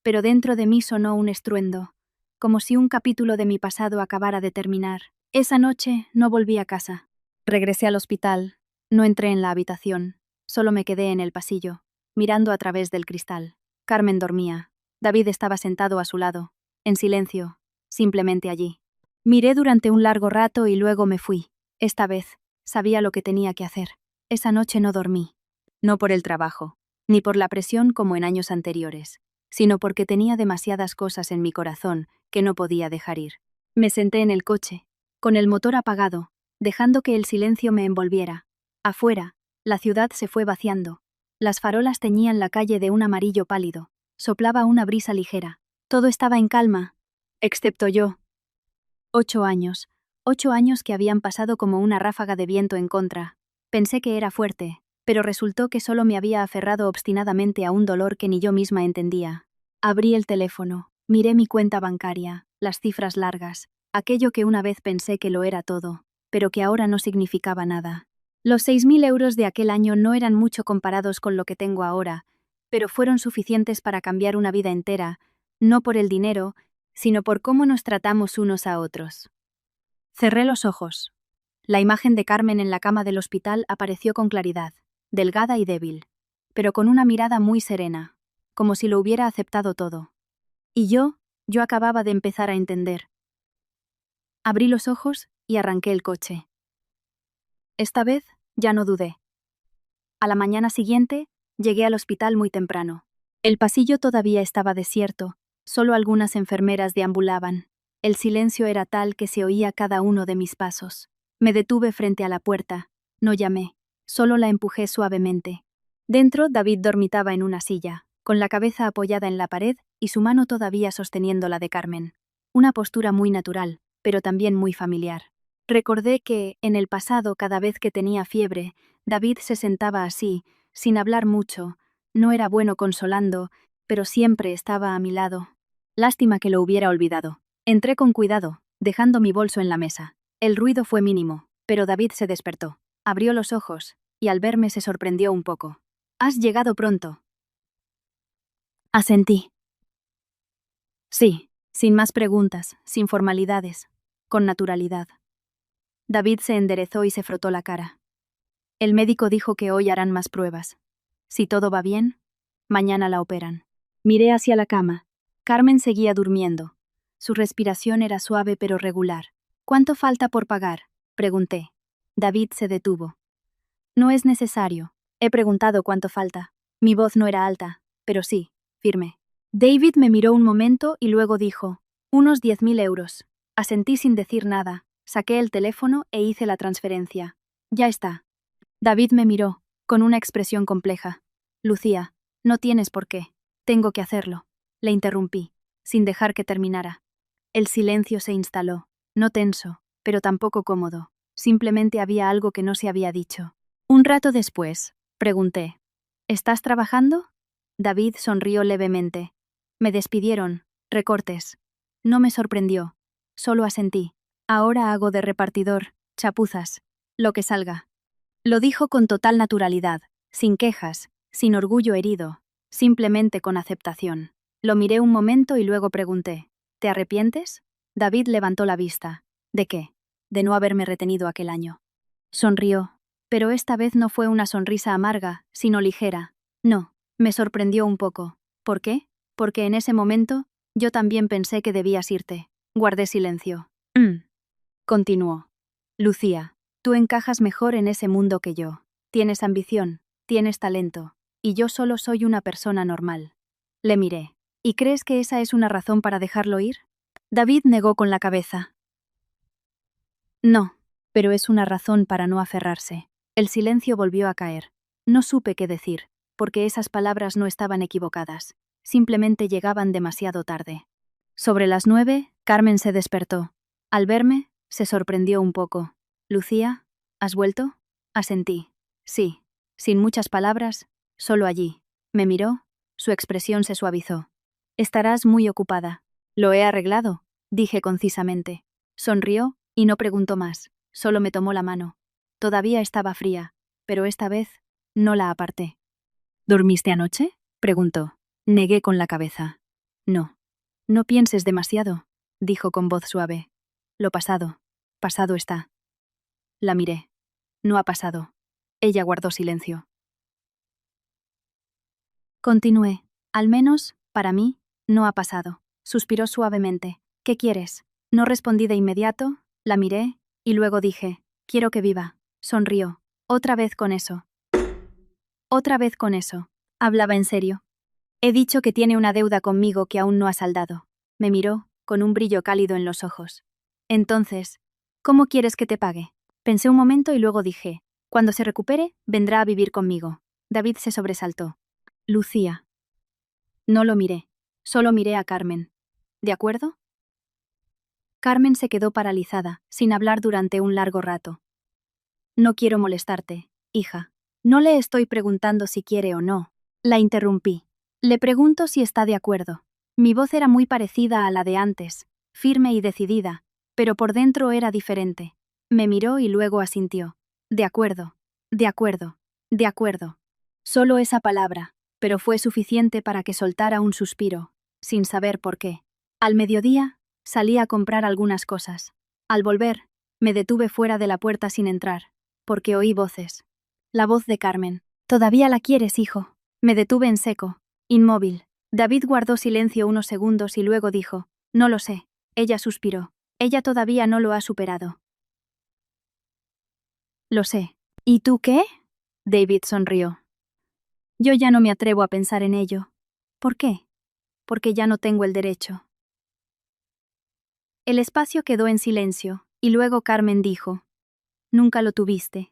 pero dentro de mí sonó un estruendo, como si un capítulo de mi pasado acabara de terminar. Esa noche no volví a casa. Regresé al hospital, no entré en la habitación, solo me quedé en el pasillo, mirando a través del cristal. Carmen dormía. David estaba sentado a su lado, en silencio, simplemente allí. Miré durante un largo rato y luego me fui. Esta vez, sabía lo que tenía que hacer. Esa noche no dormí. No por el trabajo, ni por la presión como en años anteriores, sino porque tenía demasiadas cosas en mi corazón que no podía dejar ir. Me senté en el coche, con el motor apagado, dejando que el silencio me envolviera. Afuera, la ciudad se fue vaciando. Las farolas teñían la calle de un amarillo pálido. Soplaba una brisa ligera. Todo estaba en calma, excepto yo. 8 años. 8 años que habían pasado como una ráfaga de viento en contra. Pensé que era fuerte, pero resultó que solo me había aferrado obstinadamente a un dolor que ni yo misma entendía. Abrí el teléfono, miré mi cuenta bancaria, las cifras largas, aquello que una vez pensé que lo era todo, pero que ahora no significaba nada. Los 6.000 euros de aquel año no eran mucho comparados con lo que tengo ahora, pero fueron suficientes para cambiar una vida entera, no por el dinero, sino por cómo nos tratamos unos a otros. Cerré los ojos. La imagen de Carmen en la cama del hospital apareció con claridad, delgada y débil, pero con una mirada muy serena, como si lo hubiera aceptado todo. Y yo acababa de empezar a entender. Abrí los ojos y arranqué el coche. Esta vez ya no dudé. A la mañana siguiente, llegué al hospital muy temprano. El pasillo todavía estaba desierto, solo algunas enfermeras deambulaban. El silencio era tal que se oía cada uno de mis pasos. Me detuve frente a la puerta, no llamé, solo la empujé suavemente. Dentro, David dormitaba en una silla, con la cabeza apoyada en la pared y su mano todavía sosteniendo la de Carmen. Una postura muy natural, pero también muy familiar. Recordé que, en el pasado, cada vez que tenía fiebre, David se sentaba así, sin hablar mucho. No era bueno consolando, pero siempre estaba a mi lado. Lástima que lo hubiera olvidado. Entré con cuidado, dejando mi bolso en la mesa. El ruido fue mínimo, pero David se despertó. Abrió los ojos, y al verme se sorprendió un poco. «Has llegado pronto». Asentí. Sí, sin más preguntas, sin formalidades, con naturalidad. David se enderezó y se frotó la cara. El médico dijo que hoy harán más pruebas. Si todo va bien, mañana la operan. Miré hacia la cama. Carmen seguía durmiendo. Su respiración era suave pero regular. «¿Cuánto falta por pagar?», pregunté. David se detuvo. «No es necesario. He preguntado cuánto falta». Mi voz no era alta, pero sí, firme. David me miró un momento y luego dijo, «Unos 10.000 euros». Asentí sin decir nada. Saqué el teléfono e hice la transferencia. «Ya está». David me miró, con una expresión compleja. «Lucía, no tienes por qué. Tengo que hacerlo». Le interrumpí, sin dejar que terminara. El silencio se instaló, no tenso, pero tampoco cómodo. Simplemente había algo que no se había dicho. Un rato después, pregunté, «¿Estás trabajando?». David sonrió levemente. Me despidieron, recortes. No me sorprendió. Solo asentí. «Ahora hago de repartidor, chapuzas, lo que salga». Lo dijo con total naturalidad, sin quejas, sin orgullo herido, simplemente con aceptación. Lo miré un momento y luego pregunté, «¿Te arrepientes?». David levantó la vista. «¿De qué?». «De no haberme retenido aquel año». Sonrió, pero esta vez no fue una sonrisa amarga, sino ligera. No, me sorprendió un poco. ¿Por qué? Porque en ese momento, yo también pensé que debías irte. Guardé silencio. Continuó. «Lucía, tú encajas mejor en ese mundo que yo. Tienes ambición, tienes talento, y yo solo soy una persona normal». Le miré. ¿Y crees que esa es una razón para dejarlo ir? David negó con la cabeza. No, pero es una razón para no aferrarse. El silencio volvió a caer. No supe qué decir, porque esas palabras no estaban equivocadas. Simplemente llegaban demasiado tarde. Sobre las 9, Carmen se despertó. Al verme, se sorprendió un poco. «Lucía, ¿has vuelto?» Asentí. Sí. Sin muchas palabras, solo allí. Me miró, su expresión se suavizó. «Estarás muy ocupada». «Lo he arreglado», dije concisamente. Sonrió y no preguntó más, solo me tomó la mano. Todavía estaba fría, pero esta vez no la aparté. «¿Dormiste anoche?», preguntó. Negué con la cabeza. «No. No pienses demasiado», dijo con voz suave. «Lo pasado, pasado está». La miré. «No ha pasado». Ella guardó silencio. Continué. «Al menos, para mí, no ha pasado». Suspiró suavemente. «¿Qué quieres?». No respondí de inmediato, la miré, y luego dije: «Quiero que viva». Sonrió. «Otra vez con eso». «Otra vez con eso». Hablaba en serio. «He dicho que tiene una deuda conmigo que aún no ha saldado». Me miró, con un brillo cálido en los ojos. «Entonces, ¿cómo quieres que te pague?». Pensé un momento y luego dije: «Cuando se recupere, vendrá a vivir conmigo». David se sobresaltó. «Lucía». No lo miré, solo miré a Carmen. ¿De acuerdo? Carmen se quedó paralizada, sin hablar durante un largo rato. «No quiero molestarte, hija. No le estoy preguntando si quiere o no». La interrumpí. «Le pregunto si está de acuerdo». Mi voz era muy parecida a la de antes, firme y decidida, pero por dentro era diferente. Me miró y luego asintió. «De acuerdo, de acuerdo, de acuerdo». Solo esa palabra, pero fue suficiente para que soltara un suspiro, sin saber por qué. Al mediodía, salí a comprar algunas cosas. Al volver, me detuve fuera de la puerta sin entrar, porque oí voces. La voz de Carmen. «Todavía la quieres, hijo». Me detuve en seco, inmóvil. David guardó silencio unos segundos y luego dijo: «No lo sé». Ella suspiró. «Ella todavía no lo ha superado». «Lo sé». «¿Y tú qué?». David sonrió. «Yo ya no me atrevo a pensar en ello». «¿Por qué?». «Porque ya no tengo el derecho». El espacio quedó en silencio, y luego Carmen dijo: «Nunca lo tuviste».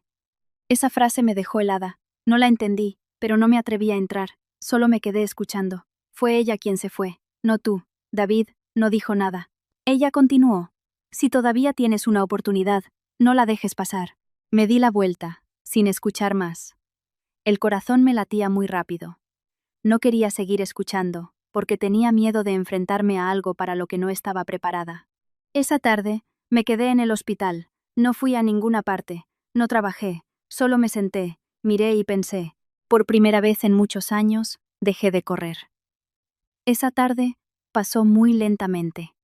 Esa frase me dejó helada. No la entendí, pero no me atreví a entrar, solo me quedé escuchando. Fue ella quien se fue, no tú. David no dijo nada. Ella continuó: «Si todavía tienes una oportunidad, no la dejes pasar». Me di la vuelta, sin escuchar más. El corazón me latía muy rápido. No quería seguir escuchando, porque tenía miedo de enfrentarme a algo para lo que no estaba preparada. Esa tarde, me quedé en el hospital. No fui a ninguna parte, no trabajé, solo me senté, miré y pensé. Por primera vez en muchos años, dejé de correr. Esa tarde pasó muy lentamente.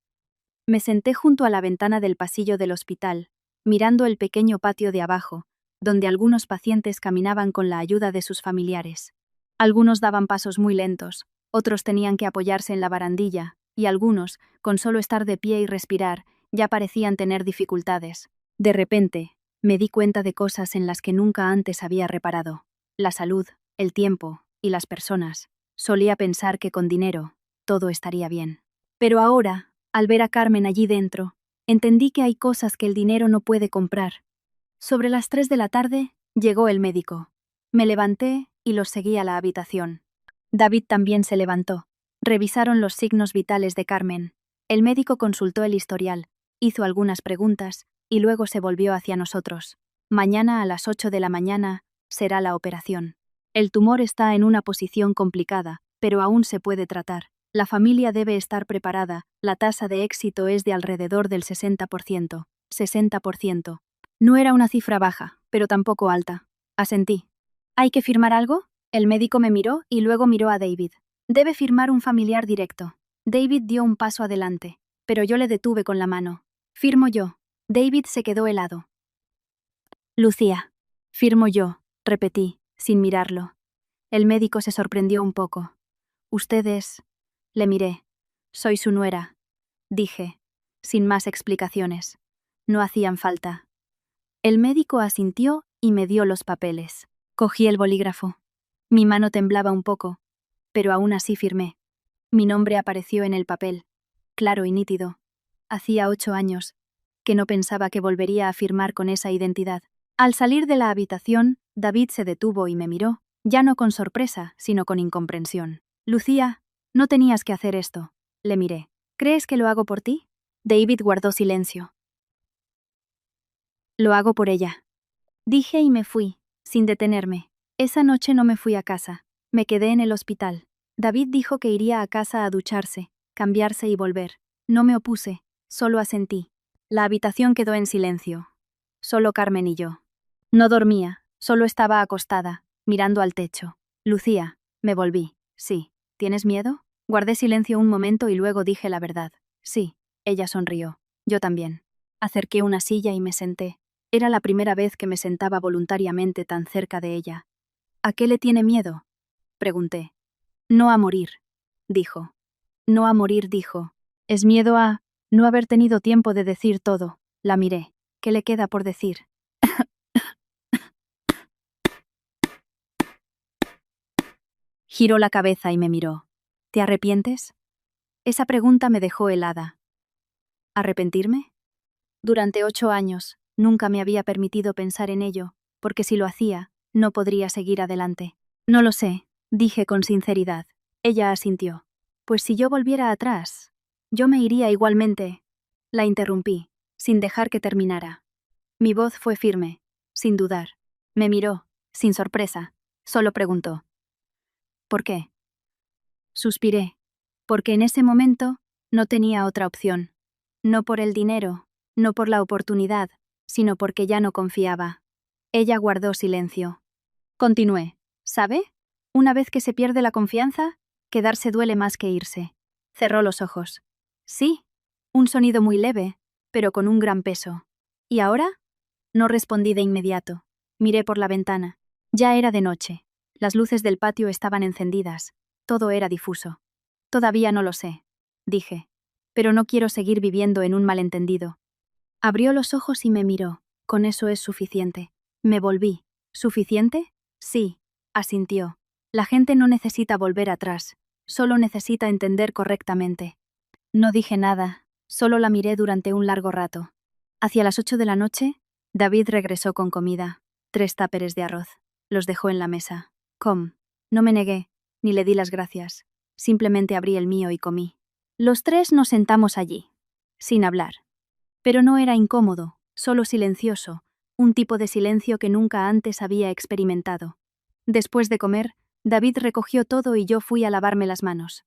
Me senté junto a la ventana del pasillo del hospital, mirando el pequeño patio de abajo, donde algunos pacientes caminaban con la ayuda de sus familiares. Algunos daban pasos muy lentos, otros tenían que apoyarse en la barandilla, y algunos, con solo estar de pie y respirar, ya parecían tener dificultades. De repente, me di cuenta de cosas en las que nunca antes había reparado. La salud, el tiempo y las personas. Solía pensar que con dinero, todo estaría bien. Pero ahora, al ver a Carmen allí dentro, entendí que hay cosas que el dinero no puede comprar. Sobre las 3 de la tarde, llegó el médico. Me levanté y los seguí a la habitación. David también se levantó. Revisaron los signos vitales de Carmen. El médico consultó el historial, hizo algunas preguntas y luego se volvió hacia nosotros. «Mañana a las 8 de la mañana será la operación. El tumor está en una posición complicada, pero aún se puede tratar. La familia debe estar preparada, la tasa de éxito es de alrededor del 60%. 60%. No era una cifra baja, pero tampoco alta. Asentí. «¿Hay que firmar algo?». El médico me miró y luego miró a David. «Debe firmar un familiar directo». David dio un paso adelante, pero yo le detuve con la mano. «Firmo yo». David se quedó helado. «Lucía». «Firmo yo», repetí, sin mirarlo. El médico se sorprendió un poco. «Ustedes…». Le miré. «Soy su nuera», dije, sin más explicaciones. No hacían falta. El médico asintió y me dio los papeles. Cogí el bolígrafo. Mi mano temblaba un poco, pero aún así firmé. Mi nombre apareció en el papel, claro y nítido. Hacía 8 años que no pensaba que volvería a firmar con esa identidad. Al salir de la habitación, David se detuvo y me miró, ya no con sorpresa, sino con incomprensión. Lucía, no tenías que hacer esto. Le miré. ¿Crees que lo hago por ti? David guardó silencio. Lo hago por ella. Dije y me fui, sin detenerme. Esa noche no me fui a casa. Me quedé en el hospital. David dijo que iría a casa a ducharse, cambiarse y volver. No me opuse, solo asentí. La habitación quedó en silencio. Solo Carmen y yo. No dormía, solo estaba acostada, mirando al techo. Lucía, me volví. Sí. ¿Tienes miedo? Guardé silencio un momento y luego dije la verdad. Sí. Ella sonrió. Yo también. Acerqué una silla y me senté. Era la primera vez que me sentaba voluntariamente tan cerca de ella. ¿A qué le tiene miedo? Pregunté. No a morir, dijo. No a morir, dijo. Es miedo a no haber tenido tiempo de decir todo. La miré. ¿Qué le queda por decir? Giró la cabeza y me miró. ¿Te arrepientes? Esa pregunta me dejó helada. ¿Arrepentirme? Durante 8 años, nunca me había permitido pensar en ello, porque si lo hacía, no podría seguir adelante. No lo sé, dije con sinceridad. Ella asintió. Pues si yo volviera atrás, yo me iría igualmente. La interrumpí, sin dejar que terminara. Mi voz fue firme, sin dudar. Me miró, sin sorpresa. Solo preguntó. ¿Por qué? Suspiré, porque en ese momento no tenía otra opción. No por el dinero, no por la oportunidad, sino porque ya no confiaba. Ella guardó silencio. Continué. ¿Sabe? Una vez que se pierde la confianza, quedarse duele más que irse. Cerró los ojos. Sí, un sonido muy leve, pero con un gran peso. ¿Y ahora? No respondí de inmediato. Miré por la ventana. Ya era de noche. Las luces del patio estaban encendidas. Todo era difuso. Todavía no lo sé, dije. Pero no quiero seguir viviendo en un malentendido. Abrió los ojos y me miró. Con eso es suficiente. Me volví. ¿Suficiente? Sí, asintió. La gente no necesita volver atrás, solo necesita entender correctamente. No dije nada, solo la miré durante un largo rato. Hacia las 8 de la noche, David regresó con comida, 3 táperes de arroz. Los dejó en la mesa. No me negué, ni le di las gracias. Simplemente abrí el mío y comí. Los 3 nos sentamos allí, sin hablar. Pero no era incómodo, solo silencioso, un tipo de silencio que nunca antes había experimentado. Después de comer, David recogió todo y yo fui a lavarme las manos.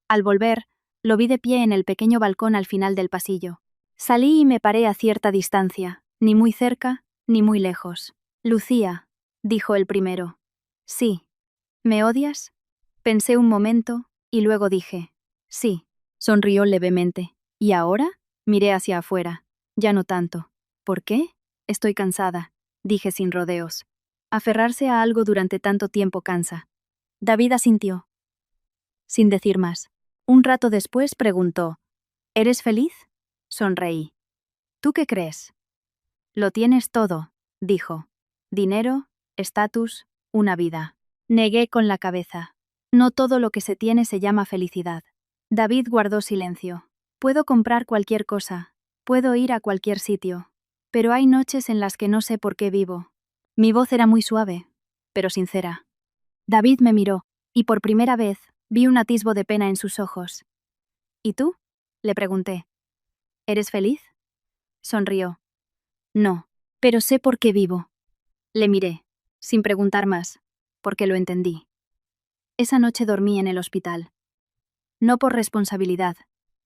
Al volver, lo vi de pie en el pequeño balcón al final del pasillo. Salí y me paré a cierta distancia, ni muy cerca, ni muy lejos. Lucía, dijo el primero. Sí. ¿Me odias? Pensé un momento, y luego dije. Sí. Sonrió levemente. ¿Y ahora? Miré hacia afuera. Ya no tanto. ¿Por qué? Estoy cansada, dije sin rodeos. Aferrarse a algo durante tanto tiempo cansa. David asintió, sin decir más. Un rato después preguntó, ¿eres feliz? Sonreí. ¿Tú qué crees? Lo tienes todo, dijo. Dinero, estatus, una vida. Negué con la cabeza. No todo lo que se tiene se llama felicidad. David guardó silencio. Puedo comprar cualquier cosa, puedo ir a cualquier sitio, pero hay noches en las que no sé por qué vivo. Mi voz era muy suave, pero sincera. David me miró, y por primera vez vi un atisbo de pena en sus ojos. ¿Y tú? Le pregunté. ¿Eres feliz? Sonrió. No, pero sé por qué vivo. Le miré, sin preguntar más, porque lo entendí. Esa noche dormí en el hospital. No por responsabilidad,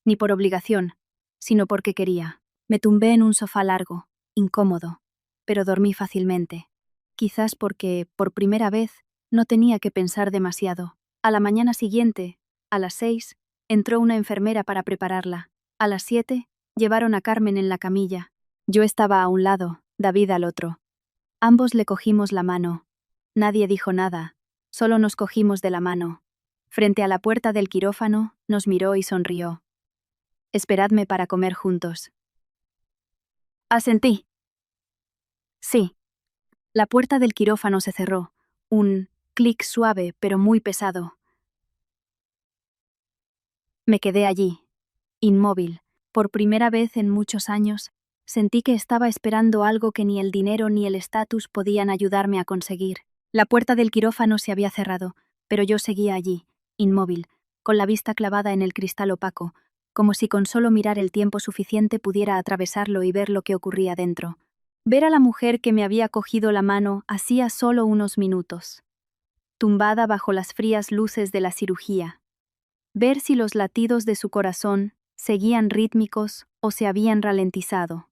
ni por obligación, sino porque quería. Me tumbé en un sofá largo, incómodo, pero dormí fácilmente. Quizás porque, por primera vez, no tenía que pensar demasiado. A la mañana siguiente, a las 6, entró una enfermera para prepararla. A las 7, llevaron a Carmen en la camilla. Yo estaba a un lado, David al otro. Ambos le cogimos la mano. Nadie dijo nada, solo nos cogimos de la mano. Frente a la puerta del quirófano, nos miró y sonrió. Esperadme para comer juntos. Asentí. Sí. La puerta del quirófano se cerró. Un clic suave pero muy pesado. Me quedé allí, inmóvil. Por primera vez en muchos años, sentí que estaba esperando algo que ni el dinero ni el estatus podían ayudarme a conseguir. La puerta del quirófano se había cerrado, pero yo seguía allí, inmóvil, con la vista clavada en el cristal opaco, como si con solo mirar el tiempo suficiente pudiera atravesarlo y ver lo que ocurría dentro. Ver a la mujer que me había cogido la mano hacía solo unos minutos, tumbada bajo las frías luces de la cirugía. Ver si los latidos de su corazón seguían rítmicos o se habían ralentizado.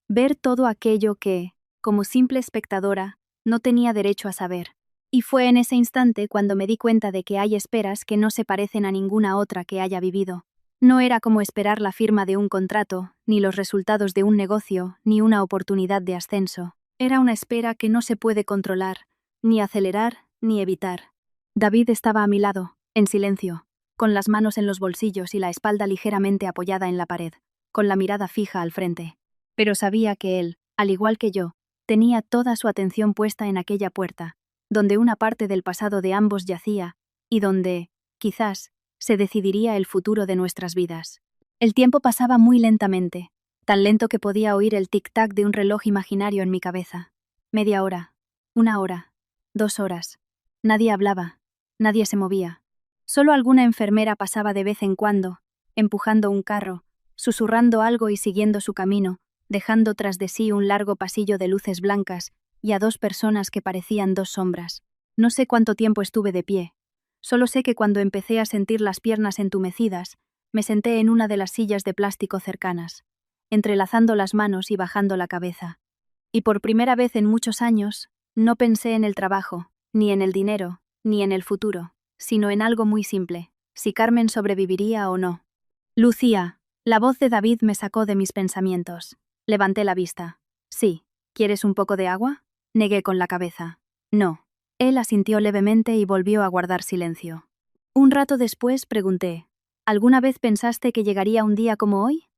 Ver todo aquello que, como simple espectadora, no tenía derecho a saber. Y fue en ese instante cuando me di cuenta de que hay esperas que no se parecen a ninguna otra que haya vivido. No era como esperar la firma de un contrato, ni los resultados de un negocio, ni una oportunidad de ascenso. Era una espera que no se puede controlar, ni acelerar, ni evitar. David estaba a mi lado, en silencio, con las manos en los bolsillos y la espalda ligeramente apoyada en la pared, con la mirada fija al frente. Pero sabía que él, al igual que yo, tenía toda su atención puesta en aquella puerta, donde una parte del pasado de ambos yacía, y donde, quizás, se decidiría el futuro de nuestras vidas. El tiempo pasaba muy lentamente, tan lento que podía oír el tic-tac de un reloj imaginario en mi cabeza. Media hora, 1 hora, 2 horas. Nadie hablaba, nadie se movía. Solo alguna enfermera pasaba de vez en cuando, empujando un carro, susurrando algo y siguiendo su camino, dejando tras de sí un largo pasillo de luces blancas y a 2 personas que parecían 2 sombras. No sé cuánto tiempo estuve de pie. Solo sé que cuando empecé a sentir las piernas entumecidas, me senté en una de las sillas de plástico cercanas, entrelazando las manos y bajando la cabeza. Y por primera vez en muchos años, no pensé en el trabajo, ni en el dinero, ni en el futuro, sino en algo muy simple, si Carmen sobreviviría o no. Lucía, la voz de David me sacó de mis pensamientos. Levanté la vista. Sí. ¿Quieres un poco de agua? Negué con la cabeza. No. Él asintió levemente y volvió a guardar silencio. Un rato después pregunté, ¿alguna vez pensaste que llegaría un día como hoy?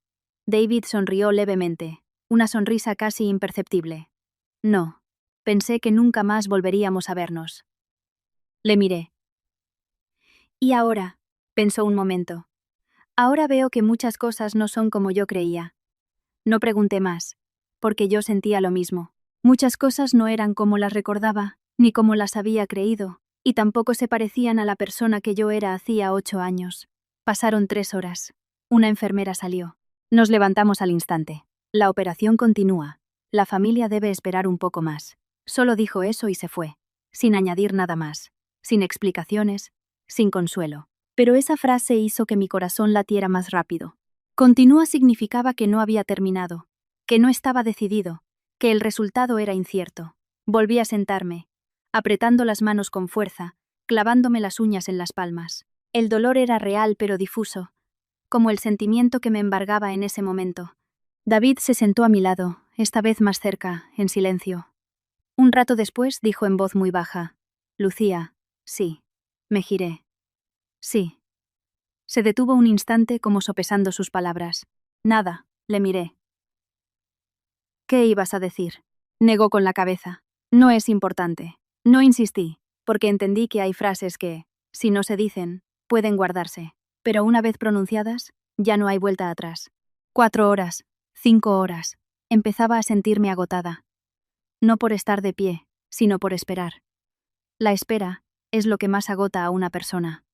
David sonrió levemente, una sonrisa casi imperceptible. No. Pensé que nunca más volveríamos a vernos. Le miré. ¿Y ahora? Pensó un momento. Ahora veo que muchas cosas no son como yo creía. No pregunté más, porque yo sentía lo mismo. Muchas cosas no eran como las recordaba, ni como las había creído, y tampoco se parecían a la persona que yo era hacía 8 años. Pasaron 3 horas. Una enfermera salió. Nos levantamos al instante. La operación continúa. La familia debe esperar un poco más. Solo dijo eso y se fue, sin añadir nada más, sin explicaciones, sin consuelo. Pero esa frase hizo que mi corazón latiera más rápido. Continúa significaba que no había terminado, que no estaba decidido, que el resultado era incierto. Volví a sentarme, apretando las manos con fuerza, clavándome las uñas en las palmas. El dolor era real pero difuso, como el sentimiento que me embargaba en ese momento. David se sentó a mi lado, esta vez más cerca, en silencio. Un rato después dijo en voz muy baja, «Lucía, sí». Me giré. «Sí». Se detuvo un instante como sopesando sus palabras. «Nada», le miré. «¿Qué ibas a decir?». Negó con la cabeza. «No es importante». No insistí, porque entendí que hay frases que, si no se dicen, pueden guardarse, pero una vez pronunciadas, ya no hay vuelta atrás. 4 horas, 5 horas. Empezaba a sentirme agotada. No por estar de pie, sino por esperar. La espera es lo que más agota a una persona.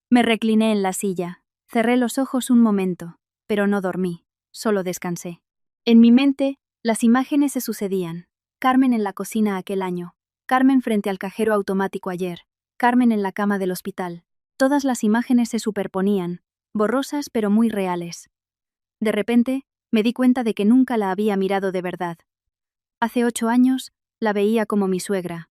Me recliné en la silla, cerré los ojos un momento, pero no dormí, solo descansé. En mi mente, las imágenes se sucedían. Carmen en la cocina aquel año, Carmen frente al cajero automático ayer, Carmen en la cama del hospital. Todas las imágenes se superponían, borrosas pero muy reales. De repente, me di cuenta de que nunca la había mirado de verdad. Hace 8 años, la veía como mi suegra.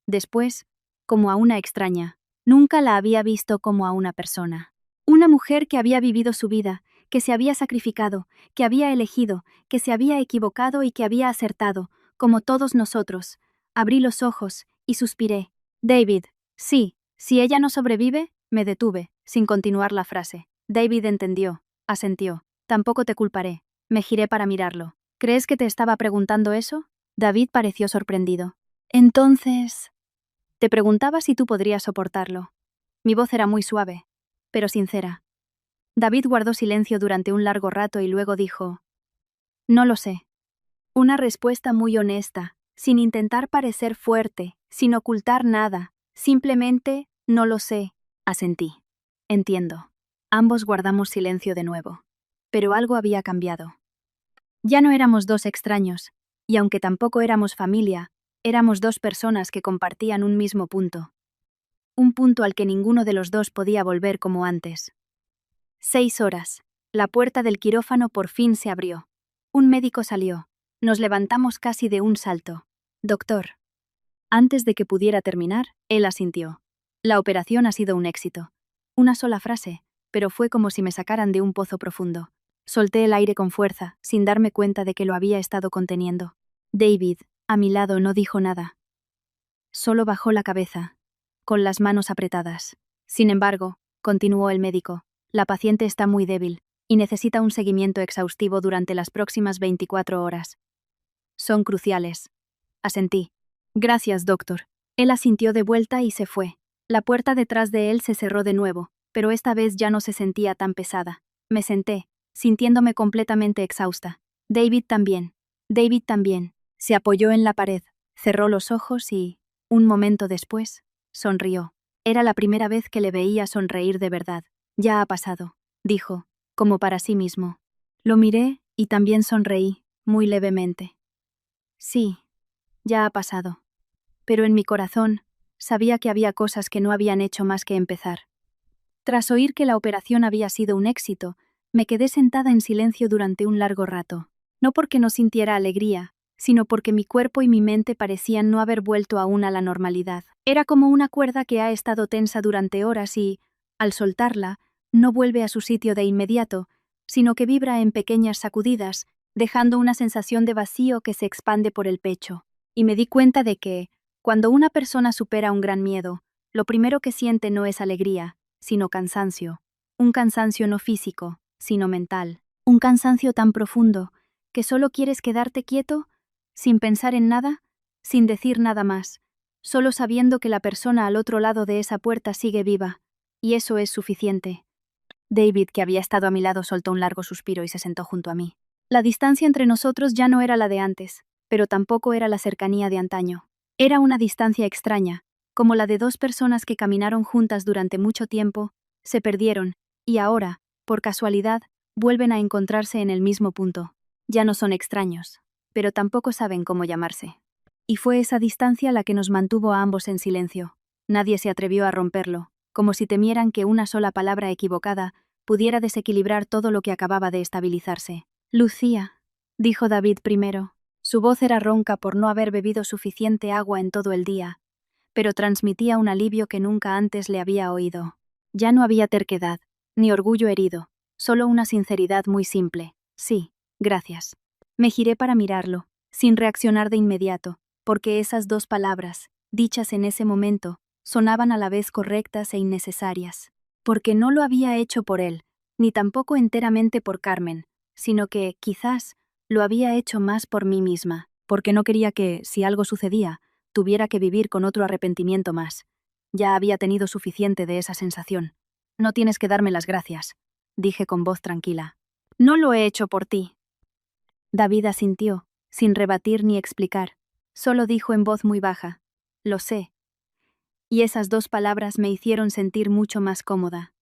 Después, como a una extraña. Nunca la había visto como a una persona. Una mujer que había vivido su vida, que se había sacrificado, que había elegido, que se había equivocado y que había acertado, como todos nosotros. Abrí los ojos y suspiré. David, sí, si ella no sobrevive, me detuve, sin continuar la frase. David entendió, asintió. Tampoco te culparé. Me giré para mirarlo. ¿Crees que te estaba preguntando eso? David pareció sorprendido. Entonces... Te preguntaba si tú podrías soportarlo. Mi voz era muy suave, pero sincera. David guardó silencio durante un largo rato y luego dijo: No lo sé. Una respuesta muy honesta, sin intentar parecer fuerte, sin ocultar nada, simplemente, no lo sé, asentí. Entiendo. Ambos guardamos silencio de nuevo. Pero algo había cambiado. Ya no éramos dos extraños, y aunque tampoco éramos familia, éramos dos personas que compartían un mismo punto. Un punto al que ninguno de los dos podía volver como antes. 6 horas. La puerta del quirófano por fin se abrió. Un médico salió. Nos levantamos casi de un salto. Doctor. Antes de que pudiera terminar, él asintió. La operación ha sido un éxito. Una sola frase, pero fue como si me sacaran de un pozo profundo. Solté el aire con fuerza, sin darme cuenta de que lo había estado conteniendo. David, a mi lado, no dijo nada. Solo bajó la cabeza, con las manos apretadas. Sin embargo, continuó el médico, la paciente está muy débil y necesita un seguimiento exhaustivo durante las próximas 24 horas. Son cruciales. Asentí. Gracias, doctor. Él asintió de vuelta y se fue. La puerta detrás de él se cerró de nuevo, pero esta vez ya no se sentía tan pesada. Me senté, sintiéndome completamente exhausta. David también. David también. Se apoyó en la pared, cerró los ojos y, un momento después, sonrió. Era la primera vez que le veía sonreír de verdad. Ya ha pasado, dijo, como para sí mismo. Lo miré y también sonreí, muy levemente. Sí, ya ha pasado. Pero en mi corazón, sabía que había cosas que no habían hecho más que empezar. Tras oír que la operación había sido un éxito, me quedé sentada en silencio durante un largo rato. No porque no sintiera alegría, sino porque mi cuerpo y mi mente parecían no haber vuelto aún a la normalidad. Era como una cuerda que ha estado tensa durante horas y, al soltarla, no vuelve a su sitio de inmediato, sino que vibra en pequeñas sacudidas, dejando una sensación de vacío que se expande por el pecho. Y me di cuenta de que, cuando una persona supera un gran miedo, lo primero que siente no es alegría, sino cansancio. Un cansancio no físico, sino mental. Un cansancio tan profundo que solo quieres quedarte quieto, sin pensar en nada, sin decir nada más, solo sabiendo que la persona al otro lado de esa puerta sigue viva, y eso es suficiente. David, que había estado a mi lado, soltó un largo suspiro y se sentó junto a mí. La distancia entre nosotros ya no era la de antes, pero tampoco era la cercanía de antaño. Era una distancia extraña, como la de dos personas que caminaron juntas durante mucho tiempo, se perdieron, y ahora, por casualidad, vuelven a encontrarse en el mismo punto. Ya no son extraños, pero tampoco saben cómo llamarse. Y fue esa distancia la que nos mantuvo a ambos en silencio. Nadie se atrevió a romperlo, como si temieran que una sola palabra equivocada pudiera desequilibrar todo lo que acababa de estabilizarse. Lucía, dijo David primero. Su voz era ronca por no haber bebido suficiente agua en todo el día, pero transmitía un alivio que nunca antes le había oído. Ya no había terquedad, ni orgullo herido, solo una sinceridad muy simple. Sí, gracias. Me giré para mirarlo, sin reaccionar de inmediato, porque esas dos palabras, dichas en ese momento, sonaban a la vez correctas e innecesarias. Porque no lo había hecho por él, ni tampoco enteramente por Carmen, sino que, quizás, lo había hecho más por mí misma, porque no quería que, si algo sucedía, tuviera que vivir con otro arrepentimiento más. Ya había tenido suficiente de esa sensación. No tienes que darme las gracias, dije con voz tranquila. No lo he hecho por ti. David asintió, sin rebatir ni explicar. Solo dijo en voz muy baja, lo sé. Y esas dos palabras me hicieron sentir mucho más cómoda.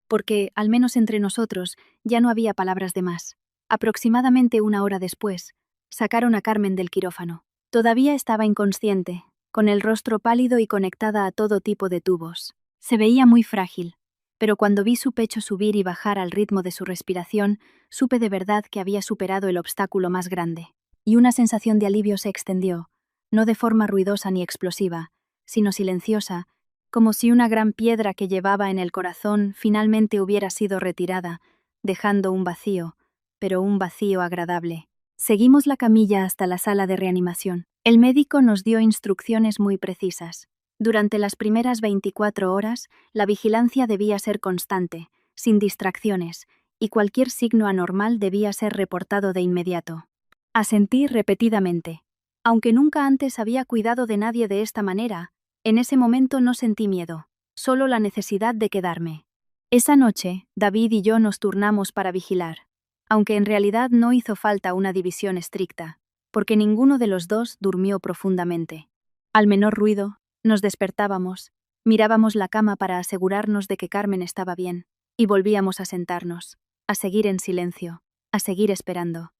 Porque, al menos entre nosotros, ya no había palabras de más. Aproximadamente una hora después, sacaron a Carmen del quirófano. Todavía estaba inconsciente, con el rostro pálido y conectada a todo tipo de tubos. Se veía muy frágil, pero cuando vi su pecho subir y bajar al ritmo de su respiración, supe de verdad que había superado el obstáculo más grande. Y una sensación de alivio se extendió, no de forma ruidosa ni explosiva, sino silenciosa, como si una gran piedra que llevaba en el corazón finalmente hubiera sido retirada, dejando un vacío, pero un vacío agradable. Seguimos la camilla hasta la sala de reanimación. El médico nos dio instrucciones muy precisas. Durante las primeras 24 horas, la vigilancia debía ser constante, sin distracciones, y cualquier signo anormal debía ser reportado de inmediato. Asentí repetidamente. Aunque nunca antes había cuidado de nadie de esta manera, en ese momento no sentí miedo, solo la necesidad de quedarme. Esa noche, David y yo nos turnamos para vigilar, aunque en realidad no hizo falta una división estricta, porque ninguno de los dos durmió profundamente. Al menor ruido, nos despertábamos, mirábamos la cama para asegurarnos de que Carmen estaba bien, y volvíamos a sentarnos, a seguir en silencio, a seguir esperando.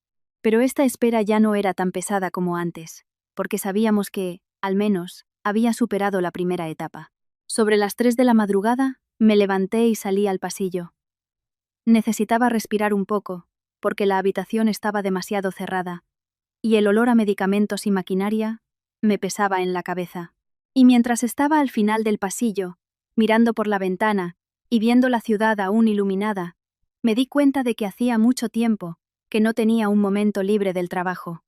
Pero esta espera ya no era tan pesada como antes, porque sabíamos que, al menos, había superado la primera etapa. Sobre las 3 de la madrugada, me levanté y salí al pasillo. Necesitaba respirar un poco, porque la habitación estaba demasiado cerrada, y el olor a medicamentos y maquinaria me pesaba en la cabeza. Y mientras estaba al final del pasillo, mirando por la ventana y viendo la ciudad aún iluminada, me di cuenta de que hacía mucho tiempo que no tenía un momento libre del trabajo.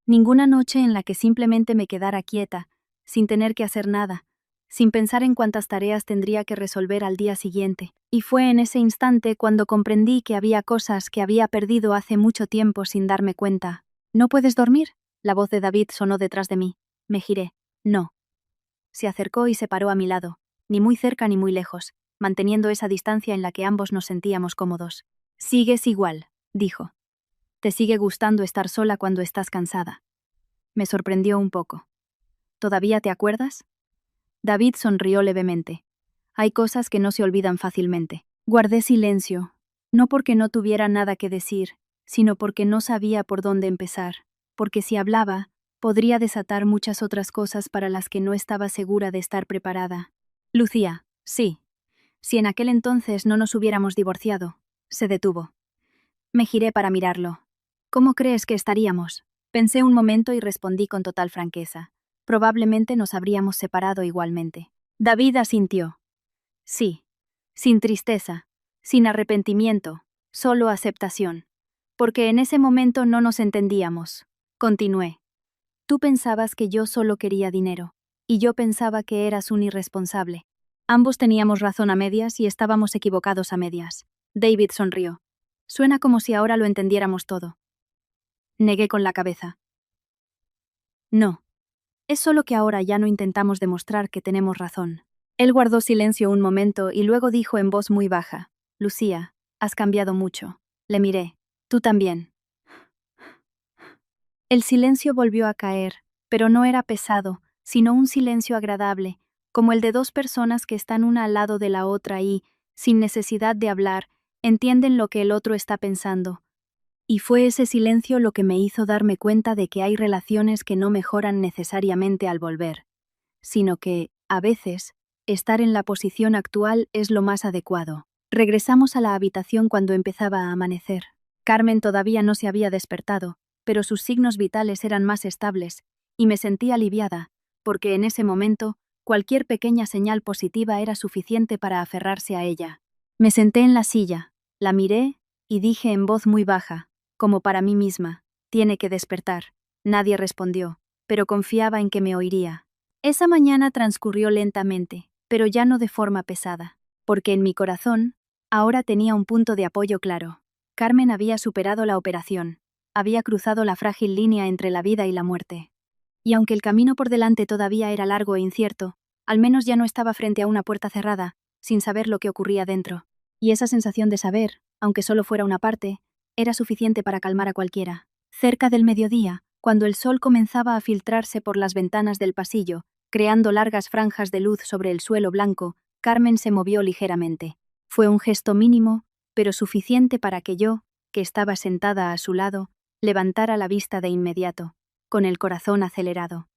Ninguna noche en la que simplemente me quedara quieta, sin tener que hacer nada, sin pensar en cuántas tareas tendría que resolver al día siguiente. Y fue en ese instante cuando comprendí que había cosas que había perdido hace mucho tiempo sin darme cuenta. ¿No puedes dormir? La voz de David sonó detrás de mí. Me giré. No. Se acercó y se paró a mi lado, ni muy cerca ni muy lejos, manteniendo esa distancia en la que ambos nos sentíamos cómodos. Sigues igual, dijo. Te sigue gustando estar sola cuando estás cansada. Me sorprendió un poco. ¿Todavía te acuerdas? David sonrió levemente. Hay cosas que no se olvidan fácilmente. Guardé silencio, no porque no tuviera nada que decir, sino porque no sabía por dónde empezar, porque si hablaba, podría desatar muchas otras cosas para las que no estaba segura de estar preparada. Lucía, sí. Si en aquel entonces no nos hubiéramos divorciado. Se detuvo. Me giré para mirarlo. ¿Cómo crees que estaríamos? Pensé un momento y respondí con total franqueza. Probablemente nos habríamos separado igualmente. David asintió. Sí. Sin tristeza, sin arrepentimiento, solo aceptación. Porque en ese momento no nos entendíamos. Continué. Tú pensabas que yo solo quería dinero, y yo pensaba que eras un irresponsable. Ambos teníamos razón a medias y estábamos equivocados a medias. David sonrió. Suena como si ahora lo entendiéramos todo. Negué con la cabeza. No. Es solo que ahora ya no intentamos demostrar que tenemos razón. Él guardó silencio un momento y luego dijo en voz muy baja. Lucía, has cambiado mucho. Le miré. Tú también. El silencio volvió a caer, pero no era pesado, sino un silencio agradable, como el de dos personas que están una al lado de la otra y, sin necesidad de hablar, entienden lo que el otro está pensando. Y fue ese silencio lo que me hizo darme cuenta de que hay relaciones que no mejoran necesariamente al volver, sino que, a veces, estar en la posición actual es lo más adecuado. Regresamos a la habitación cuando empezaba a amanecer. Carmen todavía no se había despertado, pero sus signos vitales eran más estables, y me sentí aliviada, porque en ese momento, cualquier pequeña señal positiva era suficiente para aferrarse a ella. Me senté en la silla, la miré, y dije en voz muy baja, como para mí misma, tiene que despertar. Nadie respondió, pero confiaba en que me oiría. Esa mañana transcurrió lentamente, pero ya no de forma pesada, porque en mi corazón, ahora tenía un punto de apoyo claro. Carmen había superado la operación, había cruzado la frágil línea entre la vida y la muerte. Y aunque el camino por delante todavía era largo e incierto, al menos ya no estaba frente a una puerta cerrada, sin saber lo que ocurría dentro. Y esa sensación de saber, aunque solo fuera una parte, era suficiente para calmar a cualquiera. Cerca del mediodía, cuando el sol comenzaba a filtrarse por las ventanas del pasillo, creando largas franjas de luz sobre el suelo blanco, Carmen se movió ligeramente. Fue un gesto mínimo, pero suficiente para que yo, que estaba sentada a su lado, levantara la vista de inmediato, con el corazón acelerado.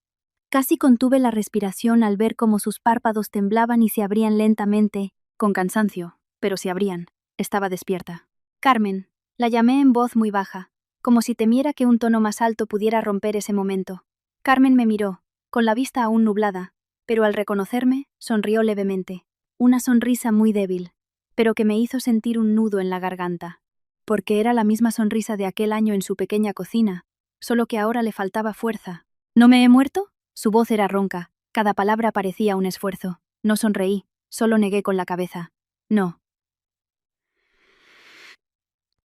Casi contuve la respiración al ver cómo sus párpados temblaban y se abrían lentamente, con cansancio, pero se abrían. Estaba despierta. Carmen, la llamé en voz muy baja, como si temiera que un tono más alto pudiera romper ese momento. Carmen me miró, con la vista aún nublada, pero al reconocerme, sonrió levemente. Una sonrisa muy débil, pero que me hizo sentir un nudo en la garganta. Porque era la misma sonrisa de aquel año en su pequeña cocina, solo que ahora le faltaba fuerza. ¿No me he muerto? Su voz era ronca, cada palabra parecía un esfuerzo. No sonreí, solo negué con la cabeza. No.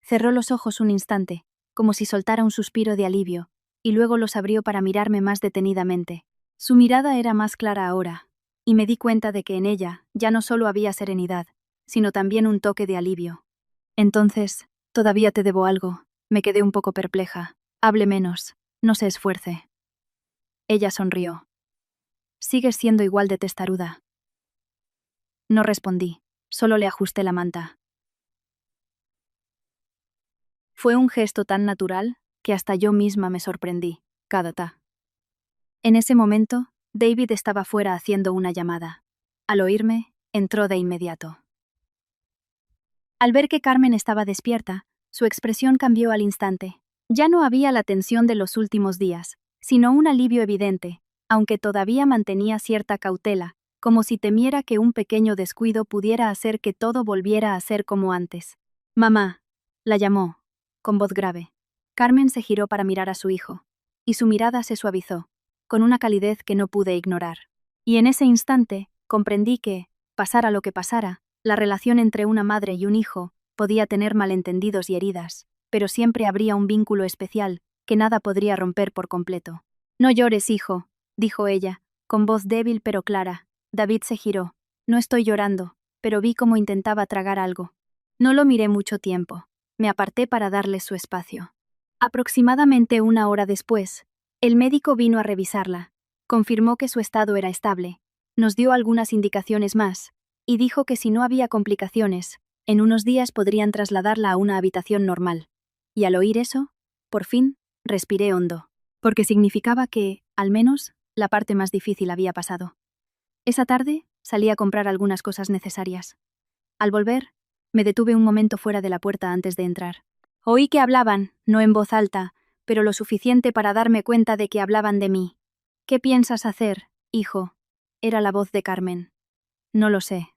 Cerró los ojos un instante, como si soltara un suspiro de alivio, y luego los abrió para mirarme más detenidamente. Su mirada era más clara ahora, y me di cuenta de que en ella ya no solo había serenidad, sino también un toque de alivio. Entonces, todavía te debo algo. Me quedé un poco perpleja. Hable menos. No se esfuerce. Ella sonrió. Sigues siendo igual de testaruda. No respondí. Solo le ajusté la manta. Fue un gesto tan natural que hasta yo misma me sorprendí. Cadata. En ese momento, David estaba fuera haciendo una llamada. Al oírme, entró de inmediato. Al ver que Carmen estaba despierta, su expresión cambió al instante. Ya no había la tensión de los últimos días, sino un alivio evidente, aunque todavía mantenía cierta cautela, como si temiera que un pequeño descuido pudiera hacer que todo volviera a ser como antes. Mamá, la llamó, con voz grave. Carmen se giró para mirar a su hijo, y su mirada se suavizó, con una calidez que no pude ignorar. Y en ese instante, comprendí que, pasara lo que pasara, la relación entre una madre y un hijo podía tener malentendidos y heridas, pero siempre habría un vínculo especial que nada podría romper por completo. No llores, hijo, dijo ella, con voz débil pero clara. David se giró. No estoy llorando, pero vi cómo intentaba tragar algo. No lo miré mucho tiempo. Me aparté para darle su espacio. Aproximadamente 1 hora después, el médico vino a revisarla. Confirmó que su estado era estable. Nos dio algunas indicaciones más, y dijo que si no había complicaciones, en unos días podrían trasladarla a una habitación normal. Y al oír eso, por fin, respiré hondo, porque significaba que, al menos, la parte más difícil había pasado. Esa tarde, salí a comprar algunas cosas necesarias. Al volver, me detuve un momento fuera de la puerta antes de entrar. Oí que hablaban, no en voz alta, pero lo suficiente para darme cuenta de que hablaban de mí. ¿Qué piensas hacer, hijo? Era la voz de Carmen. No lo sé,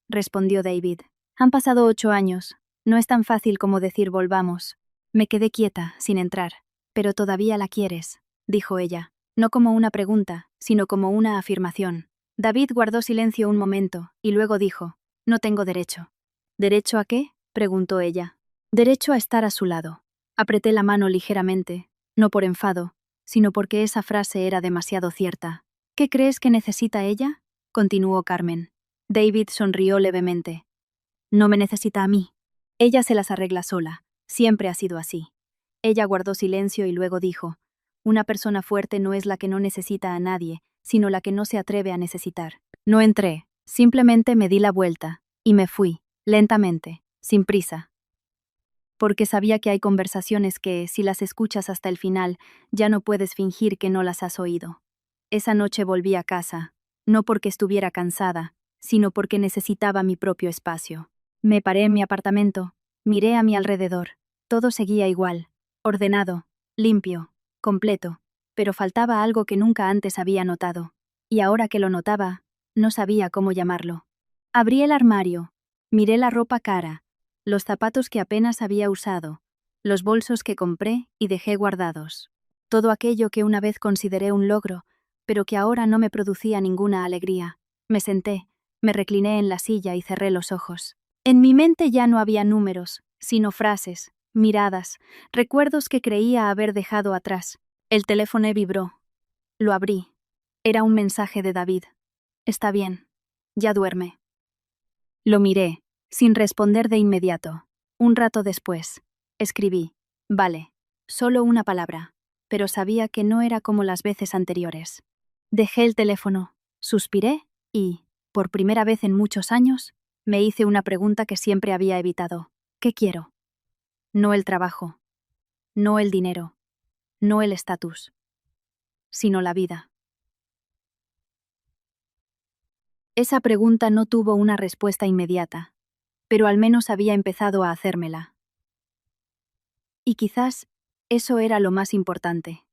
respondió David. Han pasado 8 años. No es tan fácil como decir volvamos. Me quedé quieta, sin entrar. Pero todavía la quieres, dijo ella. No como una pregunta, sino como una afirmación. David guardó silencio un momento, y luego dijo, no tengo derecho. ¿Derecho a qué? Preguntó ella. Derecho a estar a su lado. Apreté la mano ligeramente, no por enfado, sino porque esa frase era demasiado cierta. ¿Qué crees que necesita ella? Continuó Carmen. David sonrió levemente. No me necesita a mí. Ella se las arregla sola. Siempre ha sido así. Ella guardó silencio y luego dijo, una persona fuerte no es la que no necesita a nadie, sino la que no se atreve a necesitar. No entré, simplemente me di la vuelta, y me fui, lentamente, sin prisa. Porque sabía que hay conversaciones que, si las escuchas hasta el final, ya no puedes fingir que no las has oído. Esa noche volví a casa, no porque estuviera cansada, sino porque necesitaba mi propio espacio. Me paré en mi apartamento, miré a mi alrededor. Todo seguía igual, ordenado, limpio, completo, pero faltaba algo que nunca antes había notado. Y ahora que lo notaba, no sabía cómo llamarlo. Abrí el armario, miré la ropa cara, los zapatos que apenas había usado, los bolsos que compré y dejé guardados. Todo aquello que una vez consideré un logro, pero que ahora no me producía ninguna alegría. Me senté, me recliné en la silla y cerré los ojos. En mi mente ya no había números, sino frases, miradas, recuerdos que creía haber dejado atrás. El teléfono vibró. Lo abrí. Era un mensaje de David. Está bien. Ya duerme. Lo miré, sin responder de inmediato. Un rato después, escribí. Vale. Solo una palabra. Pero sabía que no era como las veces anteriores. Dejé el teléfono, suspiré y, por primera vez en muchos años, me hice una pregunta que siempre había evitado. ¿Qué quiero? No el trabajo, no el dinero, no el estatus, sino la vida. Esa pregunta no tuvo una respuesta inmediata, pero al menos había empezado a hacérmela. Y quizás eso era lo más importante.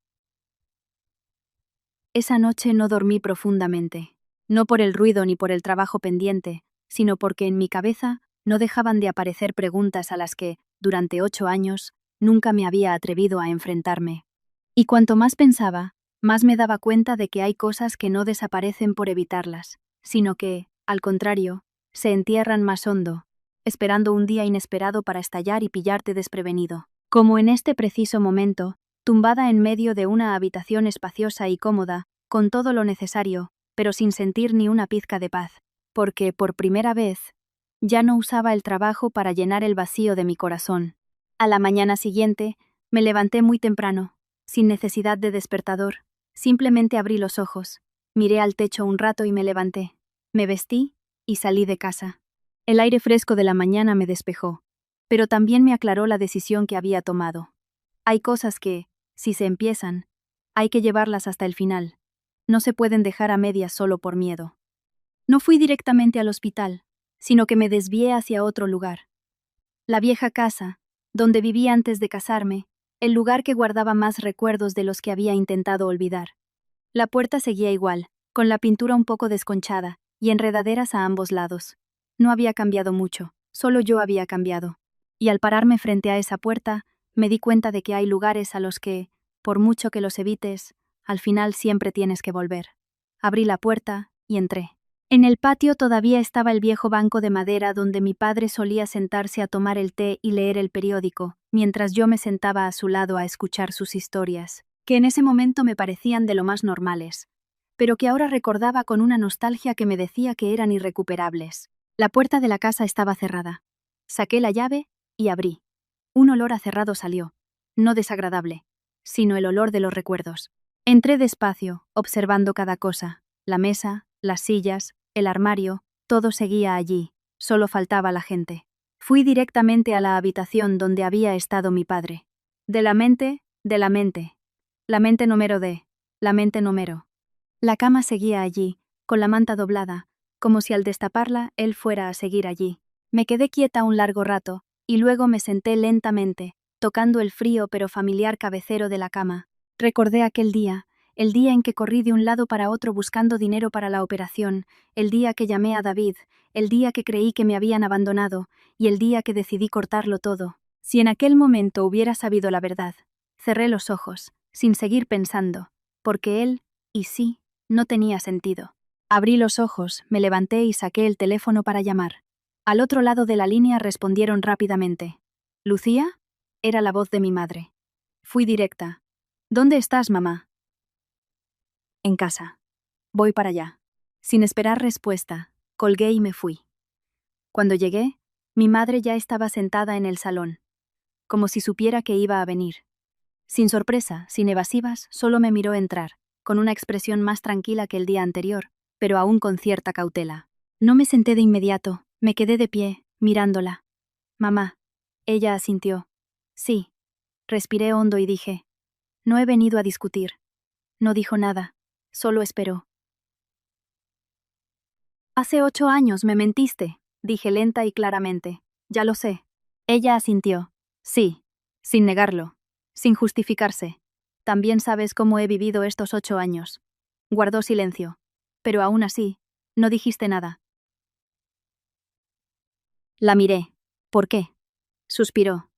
Esa noche no dormí profundamente, no por el ruido ni por el trabajo pendiente, sino porque en mi cabeza no dejaban de aparecer preguntas a las que, durante 8 años, nunca me había atrevido a enfrentarme. Y cuanto más pensaba, más me daba cuenta de que hay cosas que no desaparecen por evitarlas, sino que, al contrario, se entierran más hondo, esperando un día inesperado para estallar y pillarte desprevenido. Como en este preciso momento, tumbada en medio de una habitación espaciosa y cómoda, con todo lo necesario, pero sin sentir ni una pizca de paz, porque, por primera vez, Ya no usaba el trabajo para llenar el vacío de mi corazón. A la mañana siguiente, me levanté muy temprano, sin necesidad de despertador. Simplemente abrí los ojos, miré al techo un rato y me levanté. Me vestí y salí de casa. El aire fresco de la mañana me despejó, pero también me aclaró la decisión que había tomado. Hay cosas que, si se empiezan, hay que llevarlas hasta el final. No se pueden dejar a medias solo por miedo. No fui directamente al hospital, sino que me desvié hacia otro lugar. La vieja casa, donde viví antes de casarme, el lugar que guardaba más recuerdos de los que había intentado olvidar. La puerta seguía igual, con la pintura un poco desconchada y enredaderas a ambos lados. No había cambiado mucho, solo yo había cambiado. Y al pararme frente a esa puerta, me di cuenta de que hay lugares a los que, por mucho que los evites, al final siempre tienes que volver. Abrí la puerta y entré. En el patio todavía estaba el viejo banco de madera donde mi padre solía sentarse a tomar el té y leer el periódico, mientras yo me sentaba a su lado a escuchar sus historias, que en ese momento me parecían de lo más normales, pero que ahora recordaba con una nostalgia que me decía que eran irrecuperables. La puerta de la casa estaba cerrada. Saqué la llave y abrí. Un olor a cerrado salió, no desagradable, sino el olor de los recuerdos. Entré despacio, observando cada cosa, la mesa, las sillas, el armario, todo seguía allí, solo faltaba la gente. Fui directamente a la habitación donde había estado mi padre. De la mente, de la mente. La mente número de, la mente número. La cama seguía allí, con la manta doblada, como si al destaparla él fuera a seguir allí. Me quedé quieta un largo rato, y luego me senté lentamente, tocando el frío pero familiar cabecero de la cama. Recordé aquel día, el día en que corrí de un lado para otro buscando dinero para la operación, el día que llamé a David, el día que creí que me habían abandonado, y el día que decidí cortarlo todo. Si en aquel momento hubiera sabido la verdad, cerré los ojos, sin seguir pensando, porque él, y sí, no tenía sentido. Abrí los ojos, me levanté y saqué el teléfono para llamar. Al otro lado de la línea respondieron rápidamente. ¿Lucía? Era la voz de mi madre. Fui directa. ¿Dónde estás, mamá? En casa. Voy para allá. Sin esperar respuesta, colgué y me fui. Cuando llegué, mi madre ya estaba sentada en el salón, como si supiera que iba a venir. Sin sorpresa, sin evasivas, solo me miró entrar, con una expresión más tranquila que el día anterior, pero aún con cierta cautela. No me senté de inmediato, me quedé de pie, mirándola. Mamá. Ella asintió. Sí. Respiré hondo y dije. No he venido a discutir. No dijo nada, solo esperó. Hace 8 años me mentiste, dije lenta y claramente. Ya lo sé. Ella asintió. Sí, sin negarlo, sin justificarse. También sabes cómo he vivido estos 8 años. Guardó silencio. Pero aún así, no dijiste nada. La miré. ¿Por qué? Suspiró.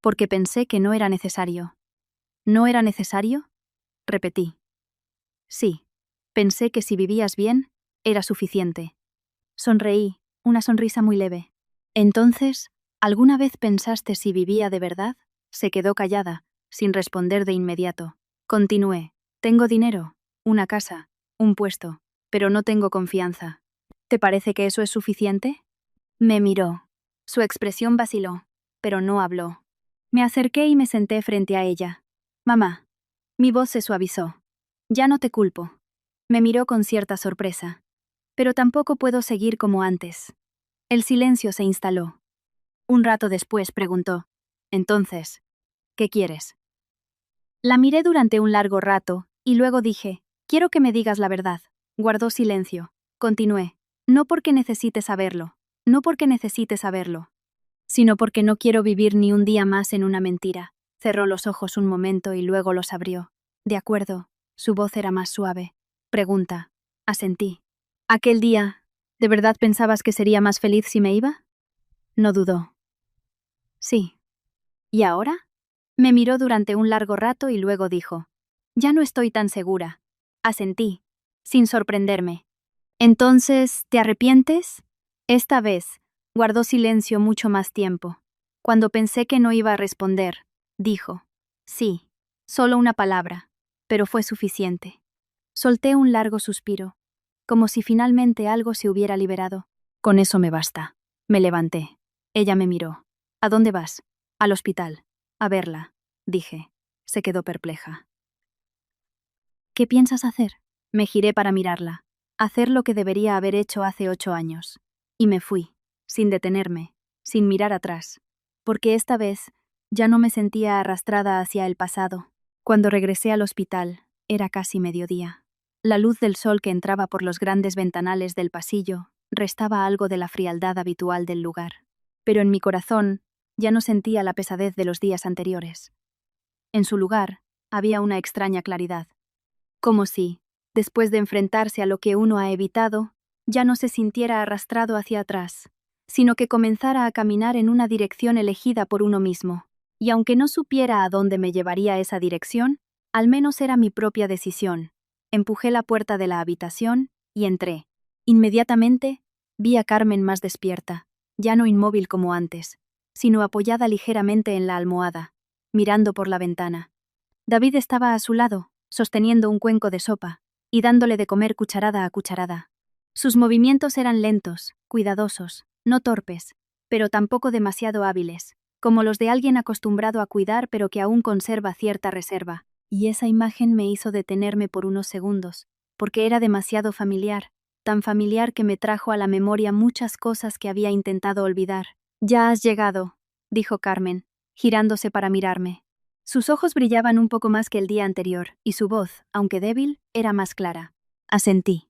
Porque pensé que no era necesario. ¿No era necesario? Repetí. Sí. Pensé que si vivías bien, era suficiente. Sonreí, una sonrisa muy leve. Entonces, ¿alguna vez pensaste si vivía de verdad? Se quedó callada, sin responder de inmediato. Continué. Tengo dinero, una casa, un puesto, pero no tengo confianza. ¿Te parece que eso es suficiente? Me miró. Su expresión vaciló, pero no habló. Me acerqué y me senté frente a ella. Mamá. Mi voz se suavizó. Ya no te culpo. Me miró con cierta sorpresa. Pero tampoco puedo seguir como antes. El silencio se instaló. Un rato después preguntó. Entonces, ¿qué quieres? La miré durante un largo rato, y luego dije, quiero que me digas la verdad. Guardó silencio. Continué. No porque necesite saberlo. No porque necesite saberlo. Sino porque no quiero vivir ni un día más en una mentira. Cerró los ojos un momento y luego los abrió. De acuerdo. Su voz era más suave. Pregunta. Asentí. Aquel día, ¿de verdad pensabas que sería más feliz si me iba? No dudó. Sí. ¿Y ahora? Me miró durante un largo rato y luego dijo. Ya no estoy tan segura. Asentí, sin sorprenderme. Entonces, ¿te arrepientes? Esta vez, guardó silencio mucho más tiempo. Cuando pensé que no iba a responder, dijo. Sí, solo una palabra, pero fue suficiente. Solté un largo suspiro, como si finalmente algo se hubiera liberado. Con eso me basta. Me levanté. Ella me miró. ¿A dónde vas? Al hospital. A verla, dije. Se quedó perpleja. ¿Qué piensas hacer? Me giré para mirarla. Hacer lo que debería haber hecho hace 8 años. Y me fui, sin detenerme, sin mirar atrás. Porque esta vez ya no me sentía arrastrada hacia el pasado. Cuando regresé al hospital, era casi mediodía. La luz del sol que entraba por los grandes ventanales del pasillo restaba algo de la frialdad habitual del lugar. Pero en mi corazón ya no sentía la pesadez de los días anteriores. En su lugar había una extraña claridad. Como si, después de enfrentarse a lo que uno ha evitado, ya no se sintiera arrastrado hacia atrás, sino que comenzara a caminar en una dirección elegida por uno mismo. Y aunque no supiera a dónde me llevaría esa dirección, al menos era mi propia decisión. Empujé la puerta de la habitación y entré. Inmediatamente, vi a Carmen más despierta, ya no inmóvil como antes, sino apoyada ligeramente en la almohada, mirando por la ventana. David estaba a su lado, sosteniendo un cuenco de sopa, y dándole de comer cucharada a cucharada. Sus movimientos eran lentos, cuidadosos, no torpes, pero tampoco demasiado hábiles, como los de alguien acostumbrado a cuidar pero que aún conserva cierta reserva. Y esa imagen me hizo detenerme por unos segundos, porque era demasiado familiar, tan familiar que me trajo a la memoria muchas cosas que había intentado olvidar. «Ya has llegado», dijo Carmen, girándose para mirarme. Sus ojos brillaban un poco más que el día anterior, y su voz, aunque débil, era más clara. Asentí.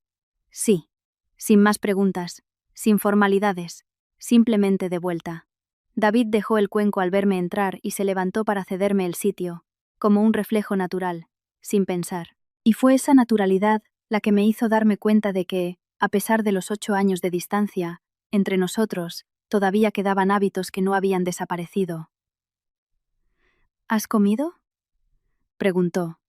Sí. Sin más preguntas, sin formalidades, simplemente de vuelta. David dejó el cuenco al verme entrar y se levantó para cederme el sitio, como un reflejo natural, sin pensar. Y fue esa naturalidad la que me hizo darme cuenta de que, a pesar de los 8 años de distancia, entre nosotros, todavía quedaban hábitos que no habían desaparecido. ¿Has comido?, preguntó.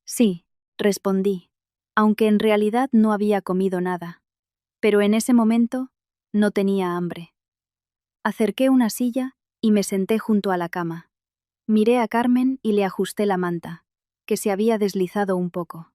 Sí, respondí, aunque en realidad no había comido nada. Pero en ese momento no tenía hambre. Acerqué una silla y me senté junto a la cama. Miré a Carmen y le ajusté la manta, que se había deslizado un poco.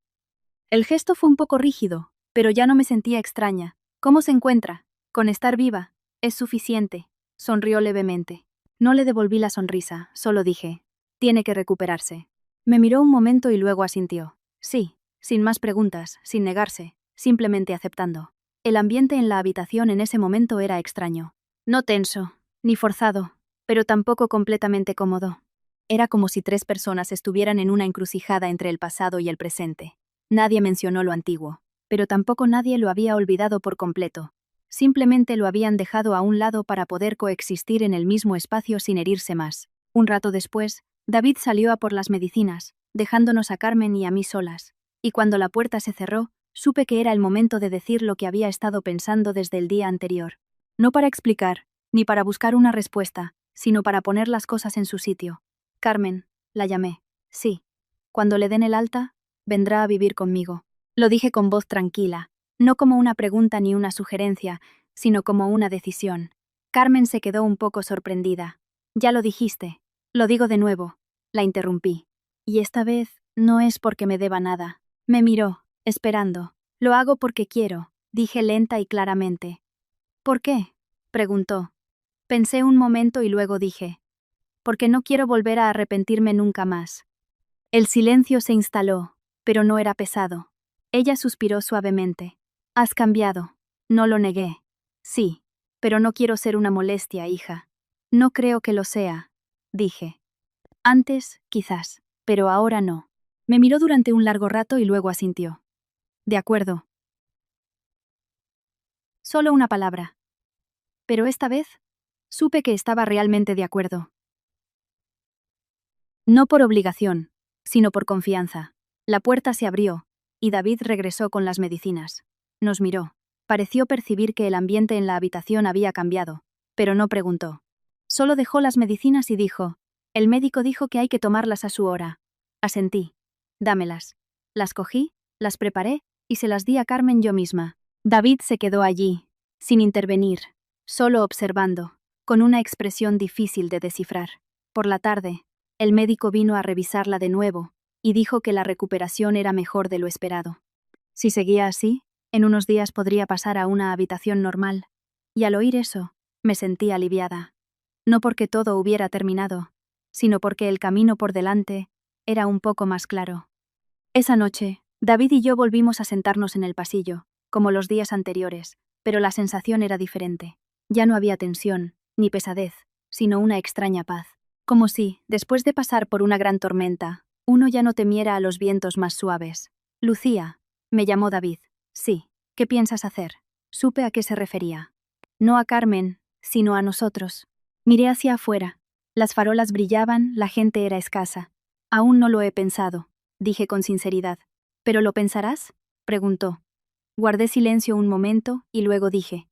El gesto fue un poco rígido, pero ya no me sentía extraña. ¿Cómo se encuentra? Con estar viva, es suficiente, sonrió levemente. No le devolví la sonrisa, solo dije, tiene que recuperarse. Me miró un momento y luego asintió. Sí, sin más preguntas, sin negarse, simplemente aceptando. El ambiente en la habitación en ese momento era extraño. No tenso, ni forzado, pero tampoco completamente cómodo. Era como si 3 personas estuvieran en una encrucijada entre el pasado y el presente. Nadie mencionó lo antiguo, pero tampoco nadie lo había olvidado por completo. Simplemente lo habían dejado a un lado para poder coexistir en el mismo espacio sin herirse más. Un rato después, David salió a por las medicinas, dejándonos a Carmen y a mí solas. Y cuando la puerta se cerró, supe que era el momento de decir lo que había estado pensando desde el día anterior. No para explicar, ni para buscar una respuesta, sino para poner las cosas en su sitio. Carmen, la llamé. Sí. Cuando le den el alta, vendrá a vivir conmigo. Lo dije con voz tranquila, no como una pregunta ni una sugerencia, sino como una decisión. Carmen se quedó un poco sorprendida. Ya lo dijiste. Lo digo de nuevo. La interrumpí. Y esta vez no es porque me deba nada. Me miró, esperando. Lo hago porque quiero, dije lenta y claramente. ¿Por qué?, preguntó. Pensé un momento y luego dije. Porque no quiero volver a arrepentirme nunca más. El silencio se instaló, pero no era pesado. Ella suspiró suavemente. Has cambiado. No lo negué. Sí, pero no quiero ser una molestia, hija. No creo que lo sea, dije. Antes, quizás, pero ahora no. Me miró durante un largo rato y luego asintió. De acuerdo. Solo una palabra. Pero esta vez, supe que estaba realmente de acuerdo. No por obligación, sino por confianza. La puerta se abrió, y David regresó con las medicinas. Nos miró. Pareció percibir que el ambiente en la habitación había cambiado, pero no preguntó. Solo dejó las medicinas y dijo, el médico dijo que hay que tomarlas a su hora. Asentí. Dámelas. Las cogí, las preparé, y se las di a Carmen yo misma. David se quedó allí, sin intervenir, solo observando, con una expresión difícil de descifrar. Por la tarde, el médico vino a revisarla de nuevo, y dijo que la recuperación era mejor de lo esperado. Si seguía así, en unos días podría pasar a una habitación normal. Y al oír eso, me sentí aliviada. No porque todo hubiera terminado, sino porque el camino por delante era un poco más claro. Esa noche, David y yo volvimos a sentarnos en el pasillo, como los días anteriores, pero la sensación era diferente. Ya no había tensión, ni pesadez, sino una extraña paz. Como si, después de pasar por una gran tormenta, uno ya no temiera a los vientos más suaves. Lucía, me llamó David. Sí, ¿qué piensas hacer? Supe a qué se refería. No a Carmen, sino a nosotros. Miré hacia afuera. Las farolas brillaban, la gente era escasa. Aún no lo he pensado, dije con sinceridad. ¿Pero lo pensarás? Preguntó. Guardé silencio un momento y luego dije.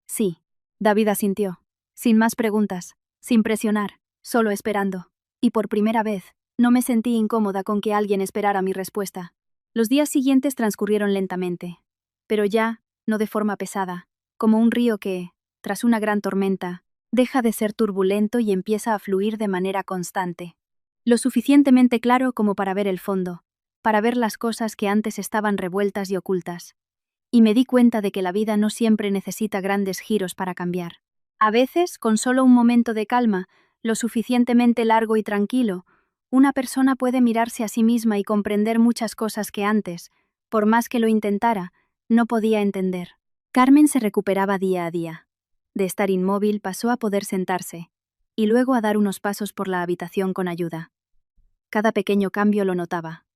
Sí. David asintió. Sin más preguntas, sin presionar, solo esperando. Y por primera vez, no me sentí incómoda con que alguien esperara mi respuesta. Los días siguientes transcurrieron lentamente. Pero ya, no de forma pesada, como un río que, tras una gran tormenta, deja de ser turbulento y empieza a fluir de manera constante. Lo suficientemente claro como para ver el fondo, para ver las cosas que antes estaban revueltas y ocultas. Y me di cuenta de que la vida no siempre necesita grandes giros para cambiar. A veces, con solo un momento de calma, lo suficientemente largo y tranquilo, una persona puede mirarse a sí misma y comprender muchas cosas que antes, por más que lo intentara, no podía entender. Carmen se recuperaba día a día. De estar inmóvil pasó a poder sentarse, y luego a dar unos pasos por la habitación con ayuda. Cada pequeño cambio lo notaba.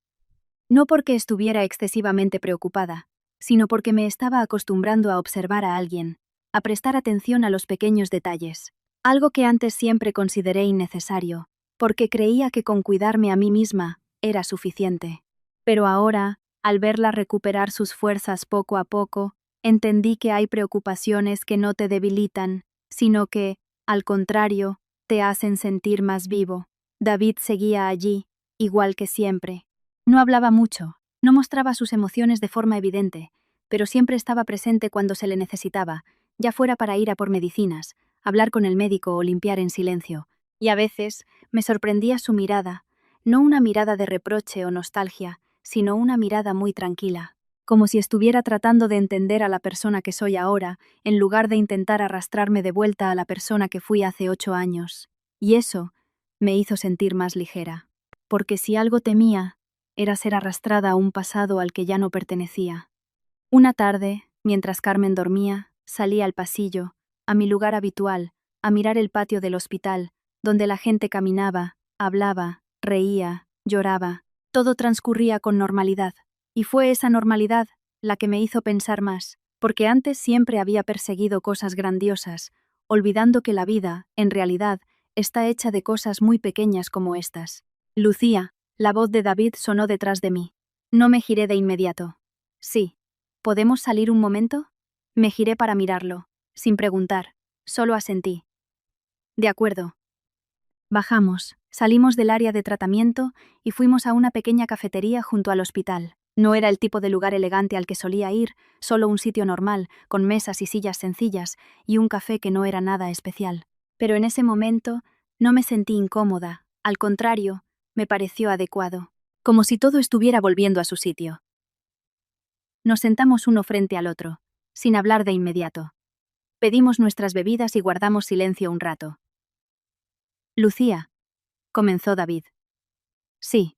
No porque estuviera excesivamente preocupada, sino porque me estaba acostumbrando a observar a alguien, a prestar atención a los pequeños detalles, algo que antes siempre consideré innecesario, porque creía que con cuidarme a mí misma era suficiente. Pero ahora, al verla recuperar sus fuerzas poco a poco, entendí que hay preocupaciones que no te debilitan, sino que, al contrario, te hacen sentir más vivo. David seguía allí, igual que siempre. No hablaba mucho, no mostraba sus emociones de forma evidente, pero siempre estaba presente cuando se le necesitaba, ya fuera para ir a por medicinas, hablar con el médico o limpiar en silencio. Y a veces me sorprendía su mirada, no una mirada de reproche o nostalgia, sino una mirada muy tranquila, como si estuviera tratando de entender a la persona que soy ahora, en lugar de intentar arrastrarme de vuelta a la persona que fui hace 8 años. Y eso me hizo sentir más ligera. Porque si algo temía, era ser arrastrada a un pasado al que ya no pertenecía. Una tarde, mientras Carmen dormía, salí al pasillo, a mi lugar habitual, a mirar el patio del hospital, donde la gente caminaba, hablaba, reía, lloraba. Todo transcurría con normalidad, y fue esa normalidad la que me hizo pensar más, porque antes siempre había perseguido cosas grandiosas, olvidando que la vida, en realidad, está hecha de cosas muy pequeñas como estas. Lucía, la voz de David sonó detrás de mí. No me giré de inmediato. Sí. ¿Podemos salir un momento? Me giré para mirarlo, sin preguntar, solo asentí. De acuerdo. Bajamos, salimos del área de tratamiento y fuimos a una pequeña cafetería junto al hospital. No era el tipo de lugar elegante al que solía ir, solo un sitio normal, con mesas y sillas sencillas, y un café que no era nada especial. Pero en ese momento no me sentí incómoda, al contrario, me pareció adecuado, como si todo estuviera volviendo a su sitio. Nos sentamos uno frente al otro, sin hablar de inmediato. Pedimos nuestras bebidas y guardamos silencio un rato. Lucía, comenzó David. Sí.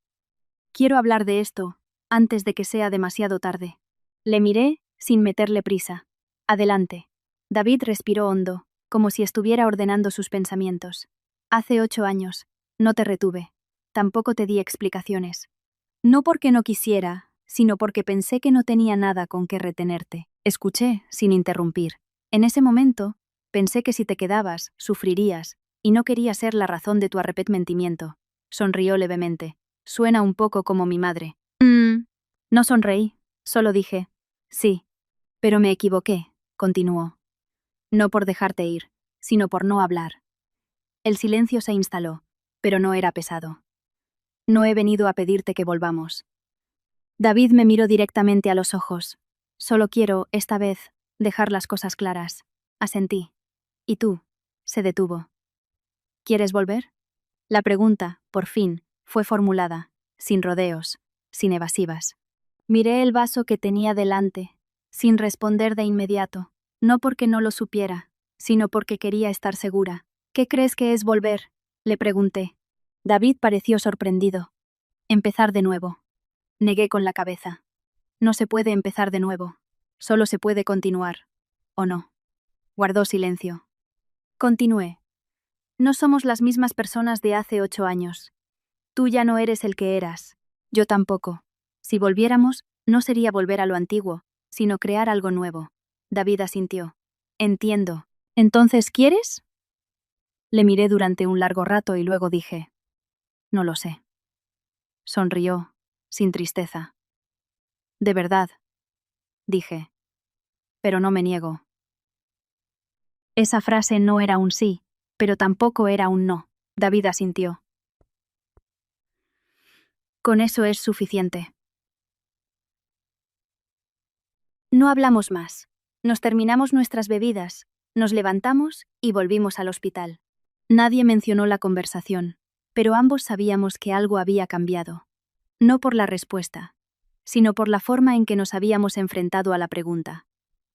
Quiero hablar de esto, antes de que sea demasiado tarde. Le miré, sin meterle prisa. Adelante. David respiró hondo, como si estuviera ordenando sus pensamientos. Hace 8 años, no te retuve. Tampoco te di explicaciones. No porque no quisiera, sino porque pensé que no tenía nada con qué retenerte. Escuché, sin interrumpir. En ese momento, pensé que si te quedabas, sufrirías, y no quería ser la razón de tu arrepentimiento. Sonrió levemente. Suena un poco como mi madre. No sonreí, solo dije, sí. Pero me equivoqué, continuó. No por dejarte ir, sino por no hablar. El silencio se instaló, pero no era pesado. No he venido a pedirte que volvamos. David me miró directamente a los ojos. Solo quiero, esta vez, dejar las cosas claras. Asentí. ¿Y tú? Se detuvo. ¿Quieres volver? La pregunta, por fin, fue formulada, sin rodeos, sin evasivas. Miré el vaso que tenía delante, sin responder de inmediato, no porque no lo supiera, sino porque quería estar segura. ¿Qué crees que es volver?, le pregunté. David pareció sorprendido. Empezar de nuevo. Negué con la cabeza. No se puede empezar de nuevo. Solo se puede continuar. ¿O no? Guardó silencio. Continué. No somos las mismas personas de hace 8 años. Tú ya no eres el que eras. Yo tampoco. Si volviéramos, no sería volver a lo antiguo, sino crear algo nuevo. David asintió. Entiendo. ¿Entonces quieres? Le miré durante un largo rato y luego dije. No lo sé. Sonrió, sin tristeza. De verdad, dije. Pero no me niego. Esa frase no era un sí, pero tampoco era un no. David asintió. Con eso es suficiente. No hablamos más. Nos terminamos nuestras bebidas, nos levantamos y volvimos al hospital. Nadie mencionó la conversación, pero ambos sabíamos que algo había cambiado. No por la respuesta, sino por la forma en que nos habíamos enfrentado a la pregunta.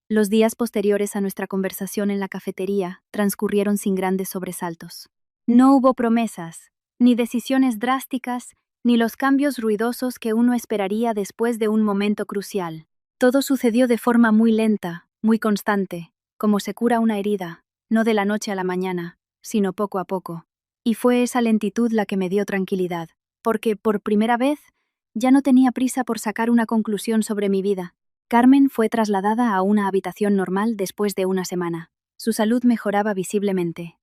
Los días posteriores a nuestra conversación en la cafetería transcurrieron sin grandes sobresaltos. No hubo promesas, ni decisiones drásticas, ni los cambios ruidosos que uno esperaría después de un momento crucial. Todo sucedió de forma muy lenta, muy constante, como se cura una herida, no de la noche a la mañana, sino poco a poco. Y fue esa lentitud la que me dio tranquilidad, porque, por primera vez, ya no tenía prisa por sacar una conclusión sobre mi vida. Carmen fue trasladada a una habitación normal después de una semana. Su salud mejoraba visiblemente.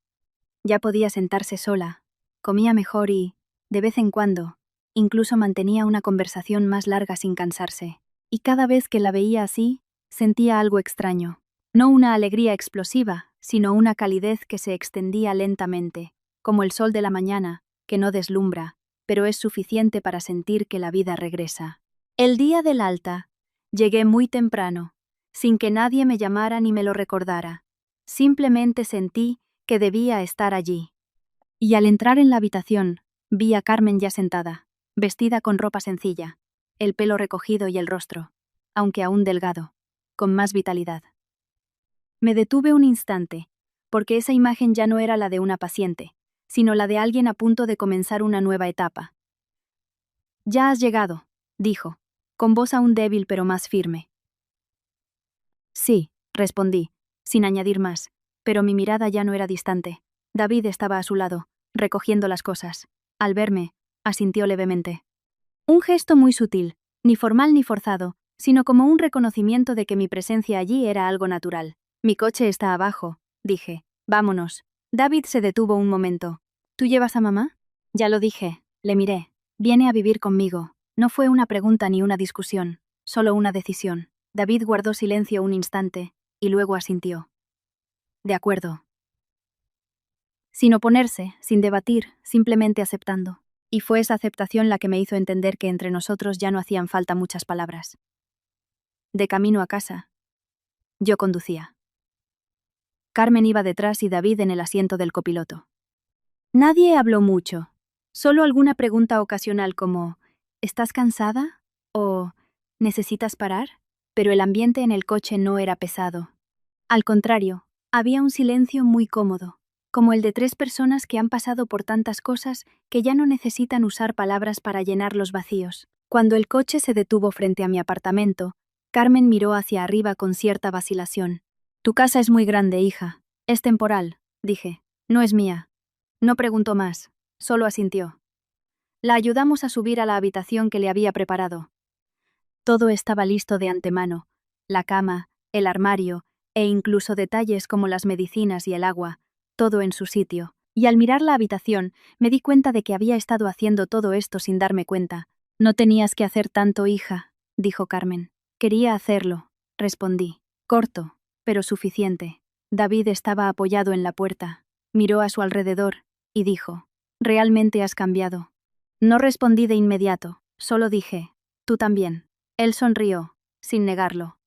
Ya podía sentarse sola, comía mejor y, de vez en cuando, incluso mantenía una conversación más larga sin cansarse. Y cada vez que la veía así, sentía algo extraño. No una alegría explosiva, sino una calidez que se extendía lentamente, como el sol de la mañana, que no deslumbra, pero es suficiente para sentir que la vida regresa. El día del alta, llegué muy temprano, sin que nadie me llamara ni me lo recordara. Simplemente sentí que debía estar allí. Y al entrar en la habitación, vi a Carmen ya sentada, vestida con ropa sencilla, el pelo recogido y el rostro, aunque aún delgado, con más vitalidad. Me detuve un instante, porque esa imagen ya no era la de una paciente, sino la de alguien a punto de comenzar una nueva etapa. «Ya has llegado», dijo, con voz aún débil pero más firme. «Sí», respondí, sin añadir más, pero mi mirada ya no era distante. David estaba a su lado, recogiendo las cosas. Al verme, asintió levemente. Un gesto muy sutil, ni formal ni forzado, sino como un reconocimiento de que mi presencia allí era algo natural. «Mi coche está abajo», dije. «Vámonos». David se detuvo un momento. «¿Tú llevas a mamá?» «Ya lo dije», le miré. «Viene a vivir conmigo». No fue una pregunta ni una discusión, solo una decisión. David guardó silencio un instante, y luego asintió. «De acuerdo». Sin oponerse, sin debatir, simplemente aceptando. Y fue esa aceptación la que me hizo entender que entre nosotros ya no hacían falta muchas palabras. De camino a casa, yo conducía. Carmen iba detrás y David en el asiento del copiloto. Nadie habló mucho, solo alguna pregunta ocasional como ¿estás cansada? O ¿necesitas parar? Pero el ambiente en el coche no era pesado. Al contrario, había un silencio muy cómodo, como el de 3 personas que han pasado por tantas cosas que ya no necesitan usar palabras para llenar los vacíos. Cuando el coche se detuvo frente a mi apartamento, Carmen miró hacia arriba con cierta vacilación. «Tu casa es muy grande, hija. Es temporal», dije. «No es mía». No preguntó más, solo asintió. La ayudamos a subir a la habitación que le había preparado. Todo estaba listo de antemano, la cama, el armario, e incluso detalles como las medicinas y el agua, todo en su sitio. Y al mirar la habitación, me di cuenta de que había estado haciendo todo esto sin darme cuenta. «No tenías que hacer tanto, hija», dijo Carmen. «Quería hacerlo», respondí. Corto, pero suficiente. David estaba apoyado en la puerta, miró a su alrededor y dijo: «Realmente has cambiado». No respondí de inmediato, solo dije: «Tú también». Él sonrió, sin negarlo.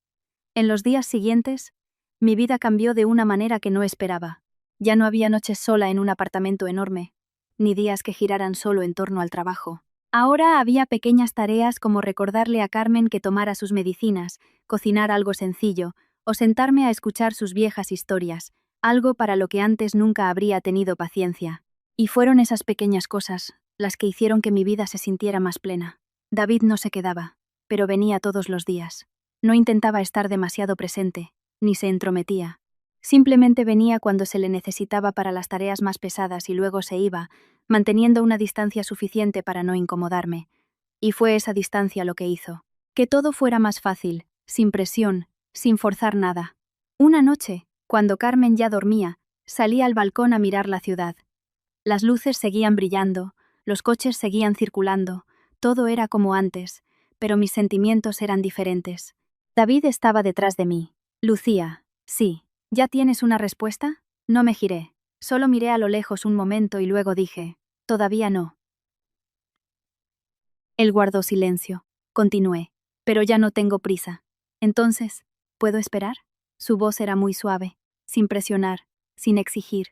En los días siguientes, mi vida cambió de una manera que no esperaba. Ya no había noches sola en un apartamento enorme, ni días que giraran solo en torno al trabajo. Ahora había pequeñas tareas como recordarle a Carmen que tomara sus medicinas, cocinar algo sencillo, o sentarme a escuchar sus viejas historias, algo para lo que antes nunca habría tenido paciencia. Y fueron esas pequeñas cosas las que hicieron que mi vida se sintiera más plena. David no se quedaba, pero venía todos los días. No intentaba estar demasiado presente, ni se entrometía. Simplemente venía cuando se le necesitaba para las tareas más pesadas y luego se iba, manteniendo una distancia suficiente para no incomodarme. Y fue esa distancia lo que hizo que todo fuera más fácil, sin presión, sin forzar nada. Una noche, cuando Carmen ya dormía, salí al balcón a mirar la ciudad. Las luces seguían brillando, los coches seguían circulando, todo era como antes, pero mis sentimientos eran diferentes. David estaba detrás de mí. Lucía, sí. ¿Ya tienes una respuesta? No me giré. Solo miré a lo lejos un momento y luego dije, todavía no. Él guardó silencio. Continué. Pero ya no tengo prisa. Entonces, ¿puedo esperar? Su voz era muy suave, sin presionar, sin exigir.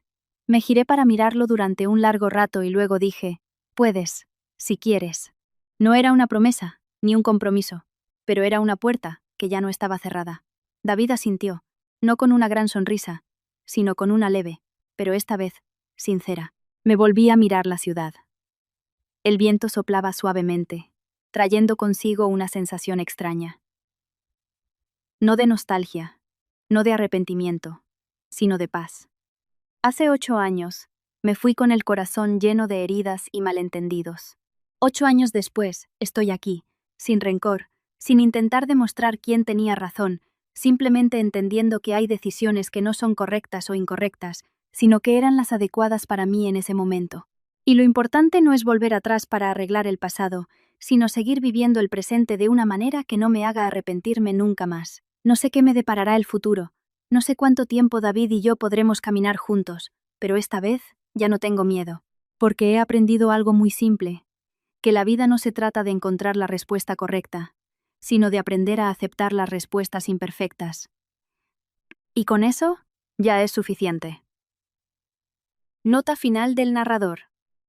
Me giré para mirarlo durante un largo rato y luego dije, puedes, si quieres. No era una promesa, ni un compromiso, pero era una puerta que ya no estaba cerrada. David asintió, no con una gran sonrisa, sino con una leve, pero esta vez, sincera. Me volví a mirar la ciudad. El viento soplaba suavemente, trayendo consigo una sensación extraña. No de nostalgia, no de arrepentimiento, sino de paz. Hace 8 años, me fui con el corazón lleno de heridas y malentendidos. 8 años después, estoy aquí, sin rencor, sin intentar demostrar quién tenía razón, simplemente entendiendo que hay decisiones que no son correctas o incorrectas, sino que eran las adecuadas para mí en ese momento. Y lo importante no es volver atrás para arreglar el pasado, sino seguir viviendo el presente de una manera que no me haga arrepentirme nunca más. No sé qué me deparará el futuro, no sé cuánto tiempo David y yo podremos caminar juntos, pero esta vez ya no tengo miedo, porque he aprendido algo muy simple, que la vida no se trata de encontrar la respuesta correcta, sino de aprender a aceptar las respuestas imperfectas. Y con eso, ya es suficiente. Nota final del narrador.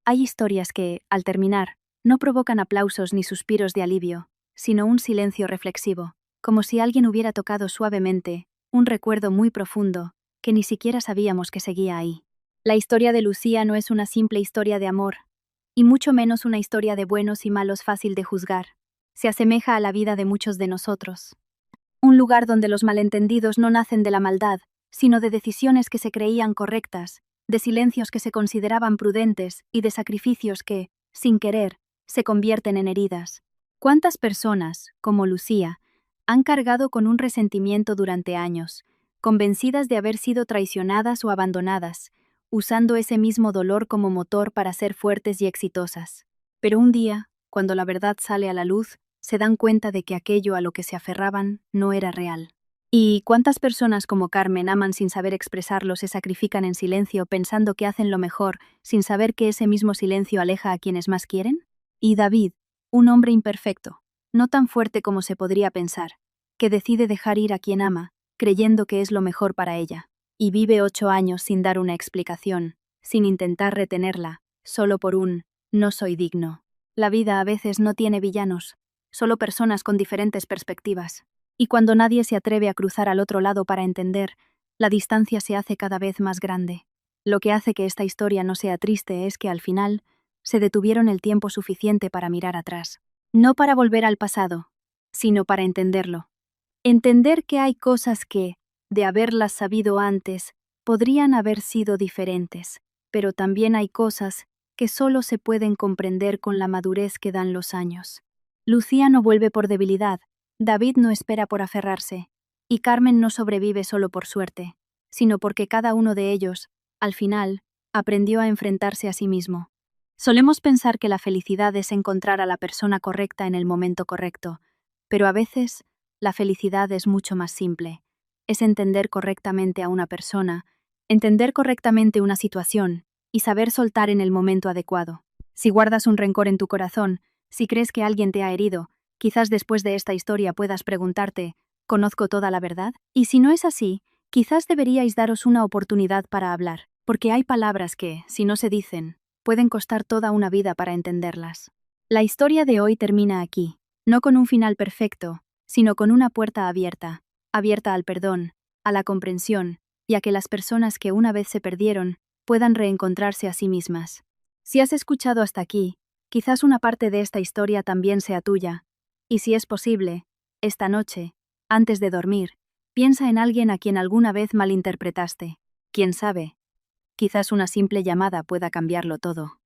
Hay historias que, al terminar, no provocan aplausos ni suspiros de alivio, sino un silencio reflexivo, como si alguien hubiera tocado suavemente un recuerdo muy profundo que ni siquiera sabíamos que seguía ahí. La historia de Lucía no es una simple historia de amor, y mucho menos una historia de buenos y malos fácil de juzgar. Se asemeja a la vida de muchos de nosotros. Un lugar donde los malentendidos no nacen de la maldad, sino de decisiones que se creían correctas, de silencios que se consideraban prudentes y de sacrificios que, sin querer, se convierten en heridas. ¿Cuántas personas, como Lucía, han cargado con un resentimiento durante años, convencidas de haber sido traicionadas o abandonadas, usando ese mismo dolor como motor para ser fuertes y exitosas? Pero un día, cuando la verdad sale a la luz, se dan cuenta de que aquello a lo que se aferraban no era real. ¿Y cuántas personas como Carmen aman sin saber expresarlo, se sacrifican en silencio pensando que hacen lo mejor, sin saber que ese mismo silencio aleja a quienes más quieren? Y David, un hombre imperfecto, no tan fuerte como se podría pensar, que decide dejar ir a quien ama, creyendo que es lo mejor para ella, y vive 8 años sin dar una explicación, sin intentar retenerla, solo por un «no soy digno». La vida a veces no tiene villanos, solo personas con diferentes perspectivas. Y cuando nadie se atreve a cruzar al otro lado para entender, la distancia se hace cada vez más grande. Lo que hace que esta historia no sea triste es que al final se detuvieron el tiempo suficiente para mirar atrás. No para volver al pasado, sino para entenderlo. Entender que hay cosas que, de haberlas sabido antes, podrían haber sido diferentes, pero también hay cosas que solo se pueden comprender con la madurez que dan los años. Lucía no vuelve por debilidad, David no espera por aferrarse, y Carmen no sobrevive solo por suerte, sino porque cada uno de ellos, al final, aprendió a enfrentarse a sí mismo. Solemos pensar que la felicidad es encontrar a la persona correcta en el momento correcto, pero a veces la felicidad es mucho más simple. Es entender correctamente a una persona, entender correctamente una situación y saber soltar en el momento adecuado. Si guardas un rencor en tu corazón, si crees que alguien te ha herido, quizás después de esta historia puedas preguntarte, ¿conozco toda la verdad? Y si no es así, quizás deberíais daros una oportunidad para hablar, porque hay palabras que, si no se dicen, pueden costar toda una vida para entenderlas. La historia de hoy termina aquí, no con un final perfecto, sino con una puerta abierta, abierta al perdón, a la comprensión y a que las personas que una vez se perdieron puedan reencontrarse a sí mismas. Si has escuchado hasta aquí, quizás una parte de esta historia también sea tuya, y si es posible, esta noche, antes de dormir, piensa en alguien a quien alguna vez malinterpretaste. Quién sabe, quizás una simple llamada pueda cambiarlo todo.